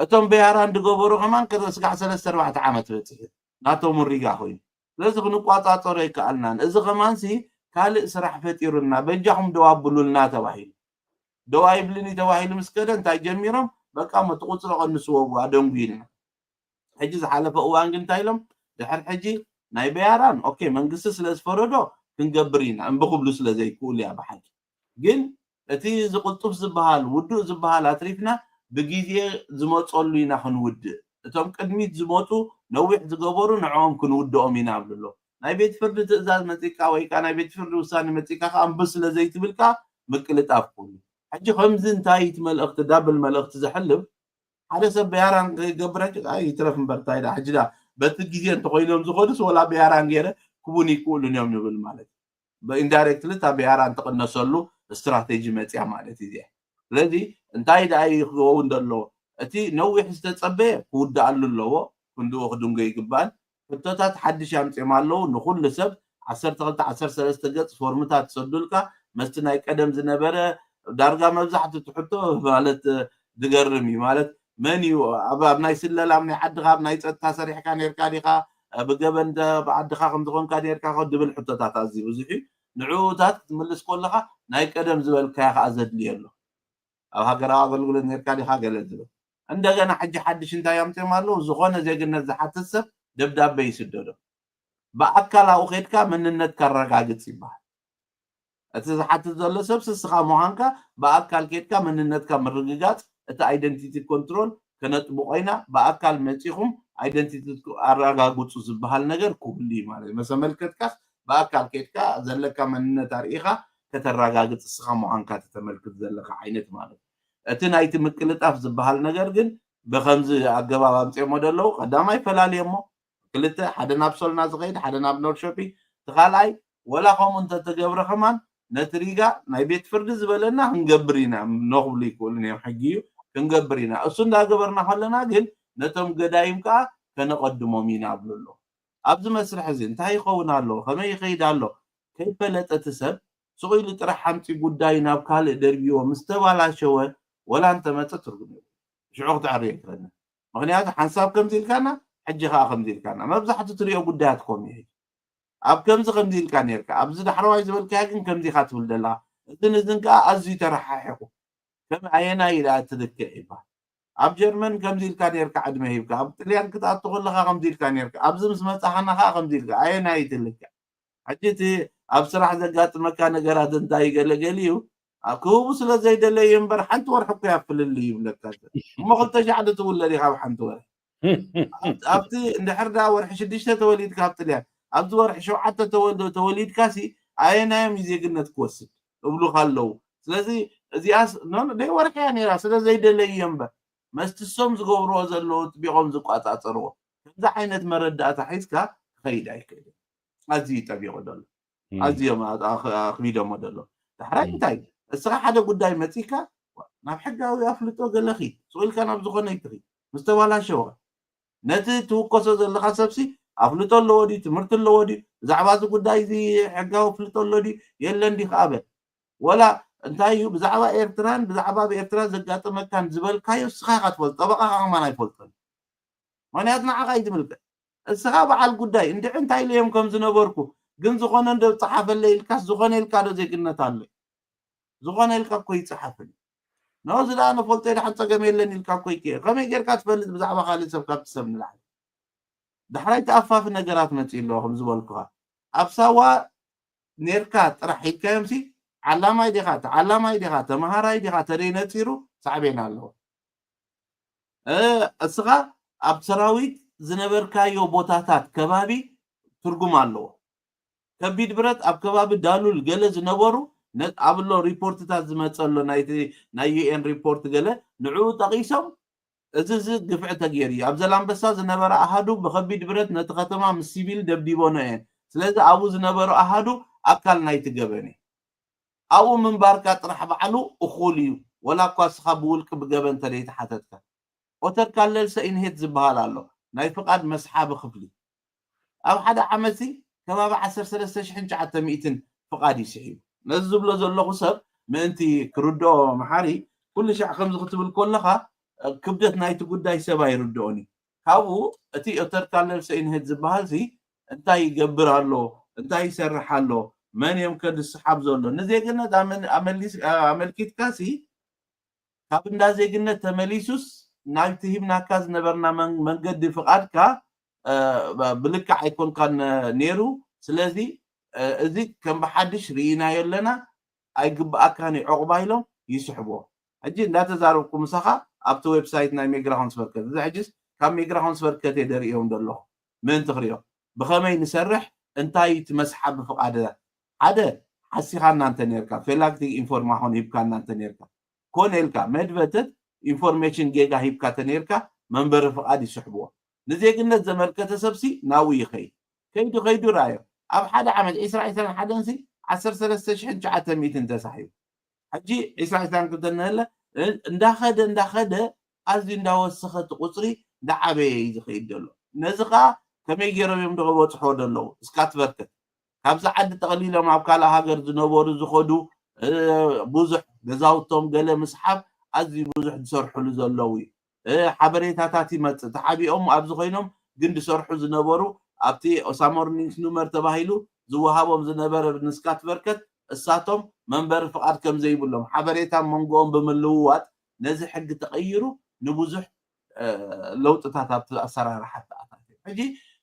እቶም በያራን ድገበሩ ከማን ስጋዕ 3-4 ዓመት በፂሕ ናቶም ሪጋ ኮይኑ ስለዚ ክንቋፃፀሮ ይከኣልናን እዚ ከማንሲ ካልእ ስራሕ ፈጢሩና በጃኹም ደዋብሉልና ተባሂሉ ደዋይብልኒ ተባሂሉ ምስከደ እንታይ ጀሚሮም በቃ መጥቁፅሮ ቀንስዎ ኣደንጉይልና ሕጂ ዝሓለፈ እዋን ግን እንታይ ኢሎም ድሕር ሕጂ ናይ በያራን ኦኬ መንግስቲ ስለዝፈረዶ ክንገብር ኢና እምብክብሉ ስለዘይክእሉ እያ ብሓቂ ግን እቲ ዝቁልጡፍ ዝበሃል ውዱእ ዝበሃል ኣትሪፍና ብግዜ ዝመፀሉ ኢና ክንውድእ እቶም ቅድሚት ዝመፁ ነዊሕ ዝገበሩ ንዕኦም ክንውድኦም ኢና ኣብልሎ ናይ ቤት ፍርዲ ትእዛዝ መፂካ ወይ ከዓ ናይ ቤት ፍርዲ ውሳኔ መፂካ ከዓ እምብስ ስለዘይትብልካ ምቅልጣፍ ኩሉ ሕጂ ከምዚ እንታይ መልእኽቲ ዳብል መልእኽቲ ዝሕልፍ ሓደ ሰብ በያራን ክገብር ይትረፍ እምበር እንታይ ዳ ሕጂ ዳ በቲ ግዜ እንተኮይኖም ዝኸዱስ ወላ በያራን ገይረ ክቡን ይክእሉን እዮም ንብል ማለት በኢንዳይሬክትሊ እታ በያራን ትቕነሰሉ ስትራቴጂ መፅያ ማለት እዚኣ ስለዚ እንታይ ዳ ይኽውን ዘሎ እቲ ነዊሕ ዝተፀበየ ክውዳእሉ ኣለዎ ክንድኡ ክድንጎ ይግባል ፍቶታት ሓድሽ ኣምፅኦም ኣለዉ ንኩሉ ሰብ 12-13 ገጽ ፎርምታት ተሰዱልካ መስቲ ናይ ቀደም ዝነበረ ዳርጋ መብዛሕትኡ ትሕቶ ማለት ዝገርም እዩ ማለት መን እዩ ኣብ ናይ ስለላ ናይ ዓድኻ ናይ ፀጥታ ሰሪሕካ ነርካ ዲኻ ብገበን ብዓድኻ ከም ዝኾንካ ነርካ ድብል ሕቶታት ኣዝዩ ብዙሕ እዩ ንዕኡታት ክትምልስ ከለኻ ናይ ቀደም ዝበልካያ ከዓ ዘድልየ ኣሎ ኣብ ሃገራዊ ኣገልግሎት ነርካ ዲኻ ገለ ዝብል እንደገና ሕጂ ሓድሽ እንታይ ኣምፅኦም ኣለዉ ዝኾነ ዜግነት ዝሓትት ሰብ ደብዳቤ ይስደዶ በኣካል ኣብኡ ኸይድካ መንነት ካረጋግፅ ይበሃል እቲ ዝሓትት ዘሎ ሰብ ስስኻ ምዃንካ በኣካል ከይድካ መንነትካ ምርግጋፅ እቲ ኣይደንቲቲ ኮንትሮል ከነጥቡ ኮይና በኣካል መፂኹም ኣይደንቲቲ ኣረጋግፁ ዝበሃል ነገር ክህሉ እዩ ማለት እዩ መሰመልከትካስ በኣካል ከይድካ ዘለካ መንነት ኣርኢኻ ከተረጋግፅ ስኻ ምዃንካ ተተመልክት ዘለካ ዓይነት ማለት እቲ ናይቲ ምቅልጣፍ ዝበሃል ነገር ግን ብከምዚ ኣገባብ ኣምፅኦሞ ደለዉ ቀዳማይ ፈላለየ እሞ ክልተ ሓደ ናብ ሶልና ዝኸይድ ሓደ ናብ ኖርሾፒንግ ተኻልኣይ ወላ ከምኡ እንተተገብረ ከማን ነቲ ሪጋ ናይ ቤት ፍርዲ ዝበለና ክንገብር ኢና ነኽብሉ ይክእሉን እዮም ሕጂ እዩ ክንገብር ኢና እሱ እንዳገበርና ከለና ግን ነቶም ገዳይም ከዓ ከነቐድሞም ኢና ኣብሉ ኣሎ ኣብዚ መስርሕ እዚ እንታይ ይኸውን ኣሎ ከመይ ይኸይድ ኣሎ ከይፈለጠ እቲ ሰብ ስቑኢሉ ጥራሕ ሓምፂ ጉዳይ ናብ ካልእ ደርቢዎ ምስ ተባላሸወ ወላ እንተመፀ ትርጉም የብሉ ሽዑ ክትዕርዮ ይክእልና ምክንያቱ ሓንሳብ ከምዚ ኢልካና ሕጂ ከዓ ከምዚ ኢልካና መብዛሕትኡ ትሪኦ ጉዳያት ከምኡ እዩ ኣብ ከምዚ ከምዚ ኢልካ ነርካ ኣብዚ ዳሕረዋይ ዝበልካያ ግን ከምዚ ኢኻ ትብል ዘለካ እዝን ከዓ ኣዝዩ ተረሓሒቑ ከም ኣየና ኢላ ትልክዕ ይበሃል ኣብ ጀርመን ከምዚ ኢልካ ነርካ ዕድመ ሂብካ ኣብ ጣልያን ክትኣቱ ከለካ ከምዚ ኢልካ ነርካ ኣብዚ ምስ መፃኻና ከዓ ከምዚ ኢልካ ኣየና ይትልክዕ ሕጂ እቲ ኣብ ስራሕ ዘጋጥመካ ነገራት እንታይ ገለገሊ እዩ ክህቡ ስለዘይደለየ እምበር ሓንቲ ወርሒ እኮ ያፍልል ይብለካ እሞ 2,000 ትውለድ ኢኻ ብሓንቲ ወርሒ ኣብቲ እንድሕር ዳ ወርሒ 6 ተወሊድካ ኣብ ጣልያን ኣብዚ ወርሒ 7 ተወሊድካሲ ኣየናዮም ዜግነት ክወስድ እብሉካ ኣለዉ ስለዚ እዚያስ ነው ወርቂያ ነራ ስለዚህ ደለየም መስትሶም ዝገብሮ ዘሎ ጥቢቆም ዝቋጻጽርዎ ከዛ ዓይነት መረዳእታ ሒዝካ ከይድ አይከይድ አዚ ጠቢቆ ደሎ አዚ አኽቢዶሞ ደሎ ድሕራይ እንታይ እስኻ ሓደ ጉዳይ መፂካ ናብ ሕጋዊ አፍልጦ ገለኺ ስኡልካ ናብ ዝኾነ ይትኺ ምስተባላሸወ ነቲ ትውከሶ ዘለካ ሰብሲ አፍልጦ ኣለዎ ዲ ትምህርቲ ኣለዎ ዲ ብዛዕባ እዚ ጉዳይ እዚ ሕጋዊ አፍልጦ ኣሎ ዲ የለን ዲ ከኣበ ወላ እንታይ እዩ ብዛዕባ ኤርትራን ብዛዕባ ብኤርትራ ዘጋጥመካን ዝበልካዮ እስኻ ኢኻ ትፈልጦ ጠበቃ ከማን ኣይፈልጦን ምክንያቱ ንዓኻ ይትምልከት እስኻ በዓል ጉዳይ እንድዕ እንታይ ኢሎም ከም ዝነበርኩ ግን ዝኾነ እንደ ፀሓፈለይ ኢልካስ ዝኾነ ኢልካ ዶ ዜግነት ኣሎ ዝኾነ ኢልካ እኮ ይፀሓፍን ነው ዝዳ ነፈልጦ ድሓን ፀገም የለን ኢልካ እኮ ይከ ከመይ ጌርካ ትፈልጥ ብዛዕባ ካልእ ሰብ ካብ ትሰብ ንላዕሊ ድሕራይ ተኣፋፊ ነገራት መፂ ኣለዎ ከም ዝበልኩኻ ኣብ ሳዋ ኔርካ ጥራሕ ሂድካዮምሲ ዓላማይ ዲኻ ተምሃራይ ዲኻ ተደይ ነፂሩ ሳዕቤና ኣለዎ እስኻ ኣብ ሰራዊት ዝነበርካዮ ቦታታት ከባቢ ትርጉም ኣለዎ ከቢድ ብረት ኣብ ከባቢ ዳሉል ገለ ዝነበሩ ኣብሎ ሪፖርትታት ዝመፀሎ ናይ ዩኤን ሪፖርት ገለ ንዕኡ ጠቂሶም እዚ ግፍዕ ተገይሩ እዩ ኣብ ዘላንበሳ ዝነበረ ኣሃዱ ብከቢድ ብረት ነቲ ከተማ ምስ ሲቪል ደብዲቦኖ እየን ስለዚ ኣብኡ ዝነበሩ ኣሃዱ ኣካል ናይቲ ገበን እዩ ኣብኡ ምንባርካ ጥራሕ በዓሉ እኹል እዩ ወላ እኳ እስኻ ብውልቂ ብገበን ተደይተሓተትካ ኦተር ካለል ሰኢንሄት ዝበሃል ኣሎ ናይ ፍቃድ መስሓቢ ክፍሊ ኣብ ሓደ ዓመት ከባቢ 13900 ፍቃድ ይስሒቡ ነዚ ዝብሎ ዘለኹ ሰብ ምእንቲ ክርድኦ መሓሪ ኩሉ ሻዕ ከምዚ ክትብል ከለኻ ክብደት ናይቲ ጉዳይ ሰብ ኣይርድኦን እዩ ካብኡ እቲ ኦተር ካለል ሰኢንሄት ዝበሃል እንታይ ይገብር ኣሎ እንታይ ይሰርሕ ኣሎ መን እዮም ከድስሓብ ዘሎ ንዜግነት ኣመልኪትካሲ ካብ እንዳ ዜግነት ተመሊሱስ ናብቲ ሂብናካ ዝነበርና መንገዲ ፍቃድካ ብልክዕ ኣይኮንካን ነይሩ ስለዚ እዚ ከም ብሓድሽ ርኢናዮ ኣለና ኣይግባእካን ዕቑባ ኢሎም ይስሕብዎ ሕጂ እንዳተዛረብኩ ምሳኻ ኣብቲ ዌብሳይት ናይ ሜግራሆንስ በርከት እዚ ሕጂስ ካብ ሜግራሆንስ በርከት ደርእዮም ደለኹ ምእንቲ ክሪኦ ብኸመይ ንሰርሕ እንታይ ትመስሓብ ፍቃድ ሓደ ሓሲኻ እናንተ ነርካ ፌላክቲ ኢንፎርማሽን ሂብካ እናንተ ነርካ ኮነ ኢልካ መድበተት ኢንፎርሜሽን ጌጋ ሂብካ ተነርካ መንበሪ ፍቃድ ይስሕብዎ ንዜግነት ዘመልከተ ሰብሲ ናው ይኸይድ ከይዱ ራዮ ኣብ ሓደ ዓመት 2021 13900 ተሳሒቡ ሕጂ 2022 ነለ እንዳኸደ ኣዝዩ እንዳወሰኸት ቁፅሪ ዳዓበየ እዩ ዝኸይድ ዘሎ ነዚ ከዓ ከመይ ገይሮም እዮም ድኸበፅሖ ደለዉ እስካት በርከት ካብዚ ዓዲ ተቐሊሎም ኣብ ካልእ ሃገር ዝነበሩ ዝኸዱ ብዙሕ ገዛውቶም ገለ ምስሓብ ኣዝዩ ብዙሕ ዝሰርሕሉ ዘለዉ እዩ ሓበሬታታት ይመፅእ ተሓቢኦም ኣብዚ ኮይኖም ግን ዝሰርሑ ዝነበሩ ኣብቲ ኦሳሞርኒንስ ኑመር ተባሂሉ ዝወሃቦም ዝነበረ ንስካት በርከት እሳቶም መንበሪ ፍቃድ ከም ዘይብሎም ሓበሬታ መንጎኦም ብምልውዋጥ ነዚ ሕጊ ተቐይሩ ንብዙሕ ለውጥታት ኣብቲ ኣሰራርሓ ተኣታት ሕጂ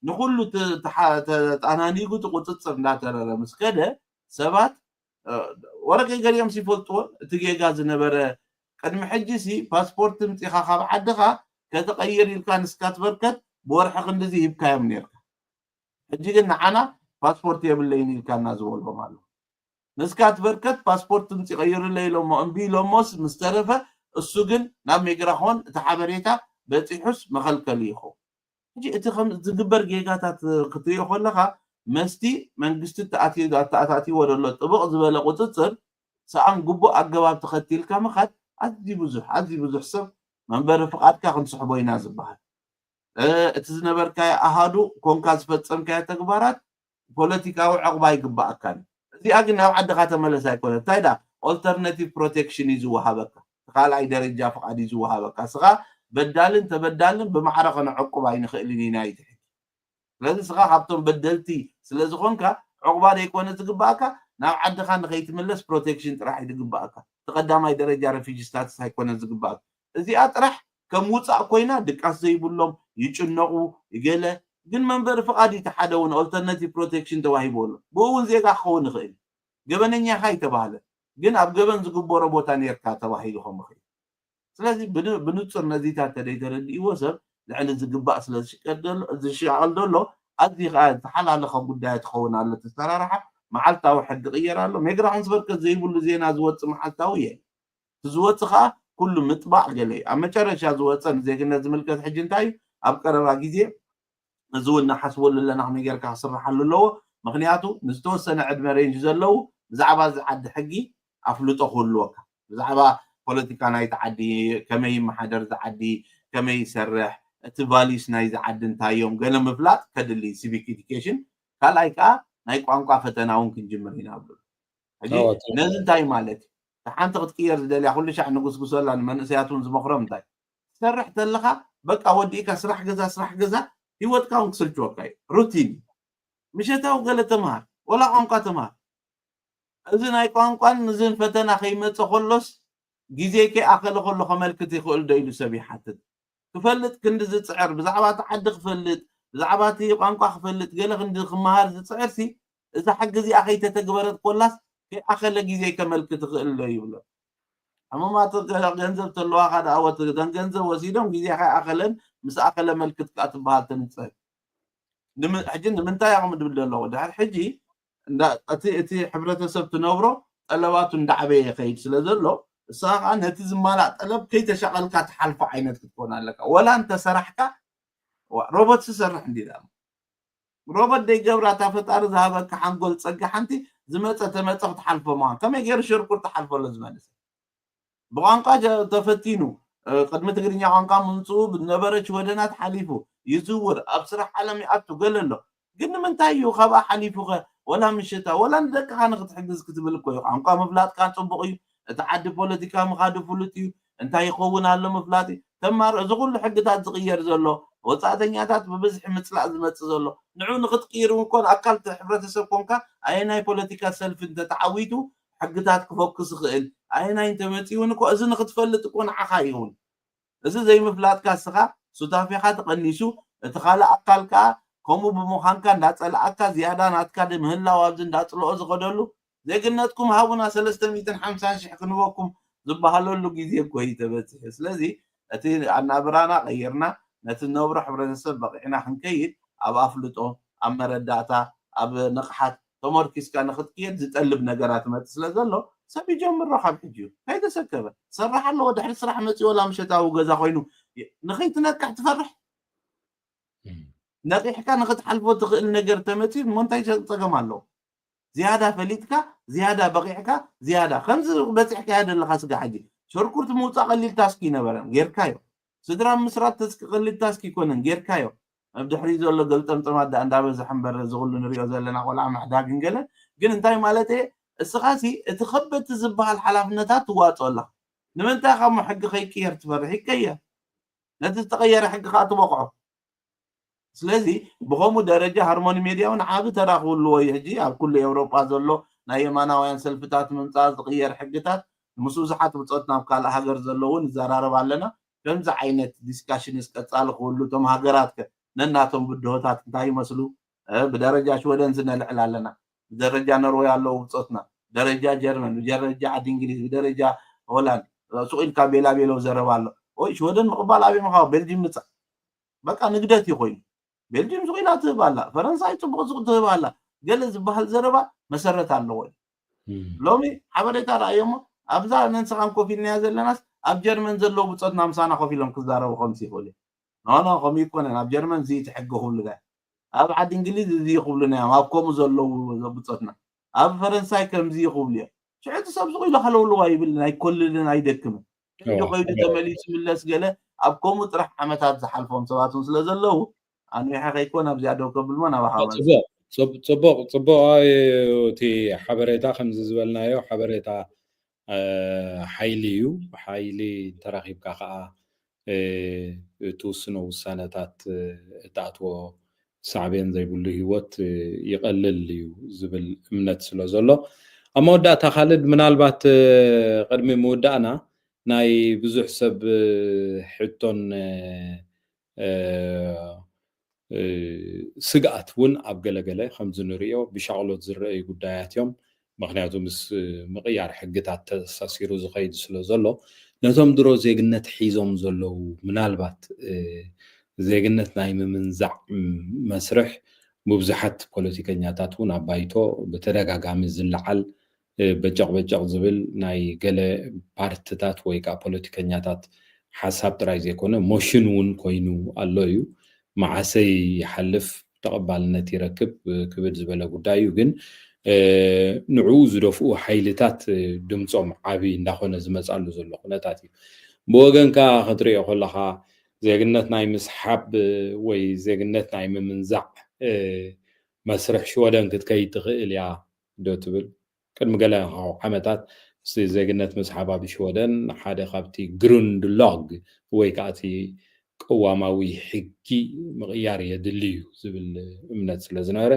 ንኩሉ ተጣናኒጉ ትቁፅፅር እንዳተረረ ምስ ከደ ሰባት ወረቀይ ገሊኦም ሲፈልጥዎ እቲ ጌጋ ዝነበረ ቅድሚ ሕጂ ፓስፖርት ምፂኻ ካብ ዓድኻ ከተቐይር ኢልካ ንስካት በርከት ብወርሒ ክንዲዚ ሂብካዮም ነርካ ሕጂ ግን ንዓና ፓስፖርት የብለይን ኢልካ እናዝበልዎም ኣሎ ንስካት በርከት ፓስፖርት ምፂ ቀይሩለይ ኢሎሞ እምቢ ኢሎሞስ ምስ ተረፈ እሱ ግን ናብ ሜግራሆን እቲ ሓበሬታ በፂሑስ መኸልከሊ ይኸውን ሕጂ እቲ ከም ዝግበር ጌጋታት ክትሪኦ ከለኻ መስቲ መንግስቲ ተኣታትይዎ ዘሎ ጥቡቕ ዝበለ ቁፅፅር ሰኣን ግቡእ ኣገባብ ተኸቲልካ ምኻድ ኣዝዩ ብዙሕ ሰብ መንበሪ ፍቃድካ ክንስሕቦ ኢና ዝበሃል እቲ ዝነበርካዮ ኣሃዱ ኮንካ ዝፈፀምካዮ ተግባራት ፖለቲካዊ ዕቑባ ይግባእካን እዚኣ ግን ናብ ዓድኻ ተመለስ ኣይኮነ እንታይ ዳ ኦልተርናቲቭ ፕሮቴክሽን እዩ ዝወሃበካ ካልኣይ ደረጃ ፍቃድ እዩ ዝወሃበካ ስኻ በዳልን ተበዳልን ብማዕረ ከነዕቁብ ኣይንኽእልን ኢና ይትሕት ስለዚ ስኻ ካብቶም በደልቲ ስለዝኾንካ ዕቑባ ደይኮነ ዝግባእካ ናብ ዓድኻ ንኸይትምለስ ፕሮቴክሽን ጥራሕ እዩ ዝግባእካ ተቀዳማይ ደረጃ ረፊጂ ስታትስ ኣይኮነ ዝግባእካ እዚኣ ጥራሕ ከም ውፃእ ኮይና ድቃስ ዘይብሎም ይጭነቁ ይገለ ግን መንበሪ ፍቃድ ሓደ እውን ኦልተርናቲቭ ፕሮቴክሽን ተዋሂብሉ ብእውን ዜጋ ክኸውን ይኽእል ገበነኛኻ ይተባሃለ ግን ኣብ ገበን ዝግበሮ ቦታ ነርካ ተባሂሉ ከም ይኽእል ስለዚ ብንፁር ነዚታት ተደይተረዲእዎ ሰብ ልዕሊ ዝግባእ ስለ ዝሽቃል ደሎ ኣዝዩ ከዓ ዝተሓላለኸ ጉዳያት ክኸውን ኣሎ ተሰራርሓ መዓልታዊ ሕጊ ቅየር ኣሎ ሜግራሆንስ በርከት ዘይብሉ ዜና ዝወፅእ መዓልታዊ እየ تزوتخا كل مطبع قالي اما تشرشا زوتن زي كنا زملكت حج انتاي ابقربا غيزي زولنا حسبول لنا نيركا صرحلو لو مخنياتو نستوسن عدم رينج زلو بزعبا زعد حقي افلطو كلوكا بزعبا بوليتيكا ناي تعدي كمي محادر زعدي كمي يسرح تفاليس ناي زعد انتايوم قال مفلات كدلي سيفيك اديوكيشن كالايكا ناي قانقا فتناون كنجمر هنا بلو حجي نزل تاي مالتي حانت قتكير دلي كل شيء نقصقص ولا منسياتون زمخرم تاي سرح تلخا بقى وديك اسرح غزا هيوت كاون كسلجوكاي روتين مش هتاو قال تمار ولا قانقا تمار اذن اي قانقا نزل فتنا خيمه خلص جيزيكي اخل كله خملكت يخول ديلو سبي حتى تفلت كند زصعر بزعبا تحد خفلت بزعباتي قانقا خفلت قال خند خمهار زصعرسي اذا حق زي اخي تتجبرت كلاس في اخل جيزي كملكت خل يبلو اما ما تغنزب تلوا هذا او تغنزب وسيدهم جيزي اخلن مس اخل ملكت كاتبها تنصف حجي منتا يقوم دبل الله دحر حجي اتي حبرتسب تنبرو طلبات اندعبي يخيد سلازلو ساقا نتي زمالا طلب كي تشغلك تحلف عينت تكون لك ولا انت سرحك روبوت سرح عندي دا روبوت دي جبرا تفطر ذهبك حنقول صقح انت زمص تمصح تحلفه ما كما غير شركور تحلفه لزمانس بقانقا تفتينو قدم تغرينيا قانقا منصوب نبرش ودنات حليفو يزور ابصرح عالمي اتو قالله قلنا من تايو خبا حليفو ولا مشتا ولا ندك خانق تحجز كتب لكو قانقا مفلات كان صبقي تعدي بوليتيكا مخادو فلوتيو انت يخون على مفلاتي تمار زغل حقتات زغير زلو وصاتنياتات ببزح مصلع زمص زلو نعو نغتقير ونكون اكلت حبرتسب كونكا ايناي بوليتيكا سلف انت تعويتو حقتات كفوكس خيل ايناي انت متيون كو اذن كتفلت كون عخايون اذا زي مفلات كاسخا سوتافيخا تقنيسو اتخاله اكلكا كومو بمخانكا እንዳጸላአካ زياده ናትካ ደምህላ ዋብዝ እንዳጽልኦ ዝቀደሉ ዘይግነትኩም ሃቡና 350 ሺህ ክንወኩም ዝበሃለሉ ጊዜ ቆይ ተበጽሕ ስለዚ እቲ አናብራና ቀይርና ነቲ ነብሮ ሕብረተሰብ በቂዕና ክንከይድ ኣብ ኣፍልጦ ኣብ መረዳእታ ኣብ ንቕሓት ተመርኪስካ ንኽትከይድ ዝጠልብ ነገራት መጽ ስለዘሎ ሰብ ይጀምሮ ካብ ሕጂ ከይተሰከበ ሰራሕ ኣሎ ድሕሪ ስራሕ መጽ ወላ ምሸታው ገዛ ኮይኑ ንኸይትነቅሕ ትፈርሕ نقيحك نختحلفو تخيل نجر تمتي مونتاي تصقم الله زياده فليتك زياده بقيحك زياده خمس بصحك هذا اللي خاصك حاجه شركرت موصا قليل تاسكي نبرن غير كايو سدرا مسرات تسك قليل تاسكي كونن غير كايو بدحري زلو قلطمطم ادا اندا بزحنبر زغل نريو زلنا ولا محداق نقله ግን እንታይ ማለት እስኻሲ እቲ خبت ዝبሃል ሓላፍነታት ትዋጽላ ንምንታ ካብ ሕጊ ከይቀየር ትፈርሕ ይቀየር ነቲ ተቀየረ ሕጊ ካትወቅዖ ስለዚህ በሆሙ ደረጃ ሃርሞኒ ሚዲያውን ዓብ ተራኽብሉ ወይ ሕጂ ኣብ ኩሉ ኤውሮጳ ዘሎ ናይ የማናውያን ሰልፍታት ምምጻእ ዝቕየር ሕግታት ምስ ብዙሓት ውፅኦት ናብ ካልእ ሃገር ዘለውን ይዘራረብ ኣለና ከምዚ ዓይነት ዲስካሽን ይስቀጻል ኩሉ ቶም ሃገራት ነናቶም ብድሆታት እንታይ ይመስሉ ብደረጃ ሽወደን ዝነልዕል ኣለና ብደረጃ ኖርዌይ ኣለዉ ውፅኦትና ደረጃ ጀርመን ብደረጃ ዓዲ እንግሊዝ ብደረጃ ሆላንድ ሱቂልካ ቤላ ቤሎ ዘረባ ኣሎ ወይ ሽወደን ምቕባል ኣብይ ምኻው ቤልጅየም ምጻእ በቃ ንግደት ይኮይኑ ቤልጅየም ዝቆይና ትባላ ፈረንሳይ ጽቡቅ ሱቅ ትባላ ገለ ዝበሃል ዘረባ መሰረት ኣለዎ ሎሚ ሓበሬታ ራእዮሞ ኣብዛ ነንሰኻን ኮፊልና ዘለናስ ኣብ ጀርመን ዘሎ ብጾትና ምሳና ኮፊሎም ክዛረቡ ከምዚ ይኽእሉ ኖ ከምኡ ይኮነን ኣብ ጀርመን እዚ ትሕግኹሉ ጋ ኣብ ዓዲ እንግሊዝ እዚ ይኽብሉና ኣብ ከምኡ ዘለው ብጾትና ኣብ ፈረንሳይ ከምዚ ይኽብሉ እዮም ሽዕቲ ሰብ ዝቆይሉ ከለውልዋ ይብል ናይ ኮልልን ኣይደክምን ይቆይዱ ተመሊሱ ምለስ ገለ ኣብ ከምኡ ጥራሕ ዓመታት ዝሓልፎም ሰባትን ስለ ዘለው أنا حقي يكون بزيادة قبل ما أنا بحاول. صبوا تي حبريتا خمس زبالنا يو حبريتا حيليو حيلي تراخيب كاخا توسنو سنتات تاتو صعبين زي بقول هيوت يقلل ليو زبل امنت سلازلو اما وداتا خالد من البات قدمي مودانا ناي بزح سب حتون ስጋት ውን ኣብ ገለገለ ከም ዝንሪኦ ብሻቅሎት ዝረአዩ ጉዳያት እዮም ምክንያቱ ምስ ምቕያር ሕግታት ተሳሲሩ ዝኸይድ ስለ ዘሎ ነቶም ድሮ ዜግነት ሒዞም ዘለው ምናልባት ዜግነት ናይ ምምንዛዕ መስርሕ ብብዙሓት ፖለቲከኛታት ውን ኣብ ባይቶ ብተደጋጋሚ ዝለዓል በጨቅ ዝብል ናይ ገለ ፓርቲታት ወይ ከዓ ፖለቲከኛታት ሓሳብ ጥራይ ዘይኮነ ሞሽን እውን ኮይኑ ኣሎ እዩ ማዓሰይ ይሓልፍ ተቐባልነት ይረክብ ክብድ ዝበለ ጉዳይ እዩ ግን ንዑ ዝደፍኡ ሓይልታት ድምፆም ዓቢ እንዳኾነ ዝመጻሉ ዘሎ ኩነታት እዩ ብወገንካ ክትሪኦ ከለኻ ዜግነት ናይ ምስሓብ ወይ ዜግነት ናይ ምምንዛዕ መስርሕ ሽወደን ክትከይድ ትኽእል እያ ዶ ትብል ቅድሚ ገለ ዓመታት ዜግነት ምስሓብ ኣብ ሽወደን ሓደ ካብቲ ግሩንድ ሎግ ወይ ከዓ እቲ ቅዋማዊ ሕጊ ምቕያር የድልዩ ዝብል እምነት ስለ ዝነበረ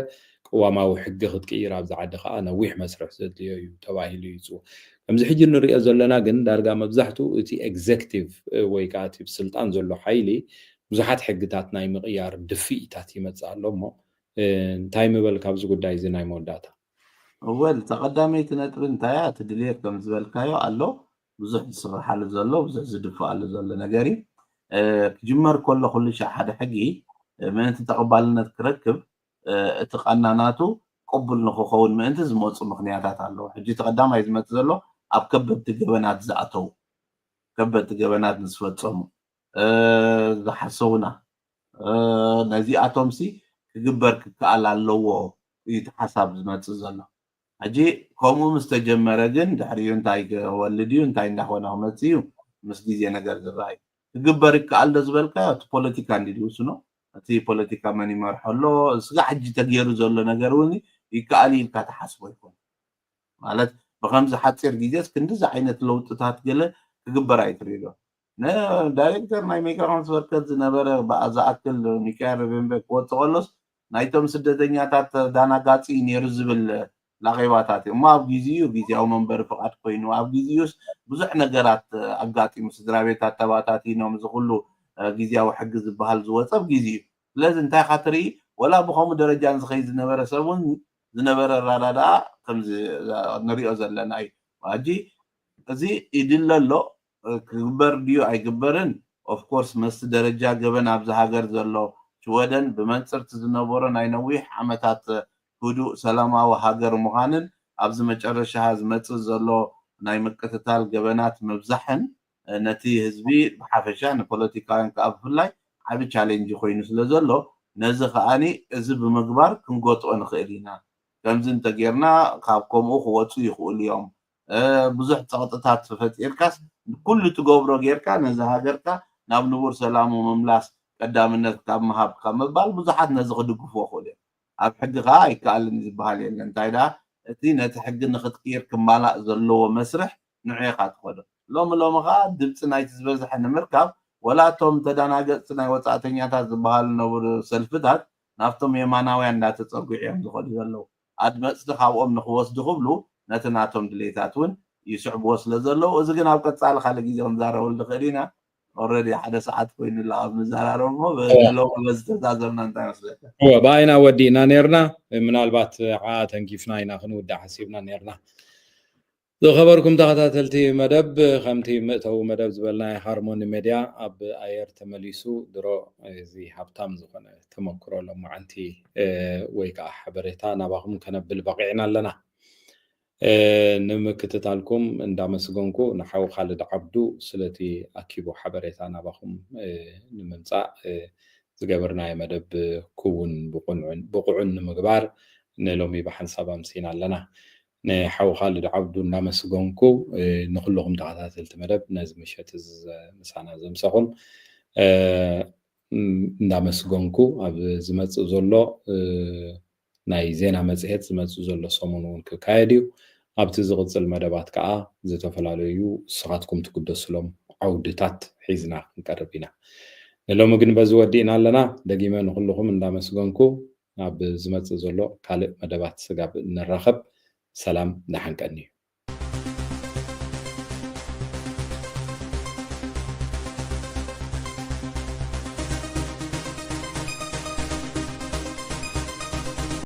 ቅዋማዊ ሕጊ ክትቅይር ኣብዚ ዓዲ ከዓ ነዊሕ መስርሕ ዘድልዮ እዩ ተባሂሉ ይፅውዕ ከምዚ ሕጂ ንሪኦ ዘለና ግን ዳርጋ መብዛሕትኡ እቲ ኤግዜክቲቭ ወይ ከዓ እቲ ብስልጣን ዘሎ ሓይሊ ብዙሓት ሕግታት ናይ ምቕያር ድፍኢታት ይመፅእ ኣሎ እሞ እንታይ ምበል ካብዚ ጉዳይ እዚ ናይ መወዳእታ ወል ተቐዳመይቲ ነጥቢ እንታይ እያ እቲ ድሌት ከም ዝበልካዮ ኣሎ ብዙሕ ዝስራሓሉ ዘሎ ብዙሕ ዝድፈኣሉ ዘሎ ነገር እዩ ክጅመር ከሎ ኩሉ ሻዕ ሓደ ሕጊ ምእንቲ ተቐባልነት ክረክብ እቲ ቀናናቱ ቅቡል ንክኸውን ምእንቲ ዝመፁ ምክንያታት ኣለዎ ሕጂ ተቐዳማይ ዝመፅእ ዘሎ ኣብ ከበድቲ ገበናት ዝኣተው ከበድቲ ገበናት ንዝፈፀሙ ዝሓሰቡና ነዚኣቶምሲ ክግበር ክከኣል ኣለዎ እዩ እቲ ሓሳብ ዝመፅእ ዘሎ ሕጂ ከምኡ ምስ ተጀመረ ግን ድሕሪኡ እንታይ ክወልድ እዩ እንታይ እንዳኾነ ክመፅእ እዩ ምስ ግዜ ነገር ዝረኣዩ ክግበር ይከኣል ዶ ዝበልካዮ እቲ ፖለቲካ እንዲ ድውስኖ እቲ ፖለቲካ መን ይመርሖ ኣሎ እስጋ ሕጂ ተገይሩ ዘሎ ነገር እውን ይከኣል ኢልካ ተሓስቦ ይኮን ማለት ብከምዚ ሓፂር ግዜስ ክንዲዚ ዓይነት ለውጥታት ገለ ክግበር ኣይትሪእዶ ዳይሬክተር ናይ ሜጋፎን ስበርከት ዝነበረ ዝኣክል ሚካኤል ሬቤንበ ክወፅእ ከሎስ ናይቶም ስደተኛታት ዳናጋፂ ነይሩ ዝብል ላኼባታት እሞ ኣብ ግዚኡ ግዚያዊ መንበሪ ፍቃድ ኮይኑ ኣብ ግዚኡስ ብዙሕ ነገራት ኣጋጢሙ ስድራ ቤታት ተባታቲኖም ዝኩሉ ግዚያዊ ሕጊ ዝበሃል ዝወፀ ኣብ ግዚኡ ስለዚ እንታይ ካ ትርኢ ወላ ብከምኡ ደረጃ ዝኸይድ ዝነበረ ሰብ እውን ዝነበረ ራዳዳ ከምዚ ንሪኦ ዘለና እዩ ሕጂ እዚ ይድለ ኣሎ ክግበር ድዩ ኣይግበርን ኦፍኮርስ መስቲ ደረጃ ገበን ኣብዚ ሃገር ዘሎ ሽወደን ብመንፅርቲ ዝነበሮ ናይ ነዊሕ ዓመታት ህዱእ ሰላማዊ ሃገር ምዃንን ኣብዚ መጨረሻ ዝመፅእ ዘሎ ናይ ምቅትታል ገበናት ምብዛሕን ነቲ ህዝቢ ብሓፈሻ ንፖለቲካውያን ከዓ ብፍላይ ዓብ ቻሌንጅ ኮይኑ ስለ ዘሎ ነዚ ከዓኒ እዚ ብምግባር ክንጎጥኦ ንኽእል ኢና ከምዚ እንተጌርና ካብ ከምኡ ክወፁ ይኽእሉ እዮም ብዙሕ ፀቕጥታት ፈጢርካስ ኩሉ ትገብሮ ጌርካ ነዚ ሃገርካ ናብ ንቡር ሰላሙ ምምላስ ቀዳምነት ካብ ምሃብ ካብ ምባል ብዙሓት ነዚ ክድግፍዎ ክእሉ እዮም ኣብ ሕጊ ከዓ ኣይከኣልን ዝበሃል የለን እንታይ ዳ እቲ ነቲ ሕጊ ንክትቅይር ክማላእ ዘለዎ መስርሕ ንዕኻ ትኸዶ ሎሚ ከዓ ድምፂ ናይቲ ዝበዝሐ ንምርካብ ወላ እቶም ተደናገፅቲ ናይ ወፃእተኛታት ዝበሃሉ ዝነበሩ ሰልፍታት ናብቶም የማናውያን እንዳተፀጉዑ እዮም ዝኸዱ ዘለዉ ኣድመፅቲ ካብኦም ንክወስዱ ክብሉ ነቲ ናቶም ድሌታት እውን ይስዕብዎ ስለ ዘለዉ እዚ ግን ኣብ ቀፃሊ ካልእ ግዜ ክንዛረበሉ ንኽእል ኢና ኦልሬዲ ሓደ ሰዓት ኮይኑላ ኣብ ምዘራረብ እሞ ሎሚ በዚ ተዛዘብና እንታይ መስለካ ባይና ወዲእና ነርና ምናልባት ዓኣ ተንኪፍና ኢና ክንውዳእ ሓሲብና ነርና ዝኸበርኩም ተኸታተልቲ መደብ ከምቲ ምእተው መደብ ዝበልናይ ሃርሞኒ ሚድያ ኣብ ኣየር ተመሊሱ ድሮ እዚ ሃብታም ዝኾነ ተመክሮ ሎማዓንቲ ወይ ከዓ ሓበሬታ ናባኹም ከነብል በቂዕና ኣለና ንምክትታልኩም እንዳመስገንኩ ንሓው ካልድ ዓብዱ ስለቲ ኣኪቡ ሓበሬታ ናባኹም ንምምፃእ ዝገበርናዮ መደብ ክውን ብቁዑን ንምግባር ንሎሚ ብሓንሳብ ኣምሲና ኣለና ንሓው ካልድ ዓብዱ እንዳመስገንኩ ንኩልኩም ተኸታተልቲ መደብ ነዚ ምሸት ምሳና ዘምሰኹም እንዳመስገንኩ ኣብ ዝመፅእ ዘሎ ናይ ዜና መፅሄት ዝመፅእ ዘሎ ሰሙን እውን ክካየድ እዩ ኣብቲ ዝቕፅል መደባት ከዓ ዝተፈላለዩ ንስኻትኩም ትግደስሎም ዓውድታት ሒዝና ክንቀርብ ኢና ንሎሚ ግን በዚ ወዲእና ኣለና ደጊመ ንኩልኩም እንዳመስገንኩ ኣብ ዝመፅእ ዘሎ ካልእ መደባት ስጋብ ንራኸብ ሰላም ንሓንቀኒ እዩ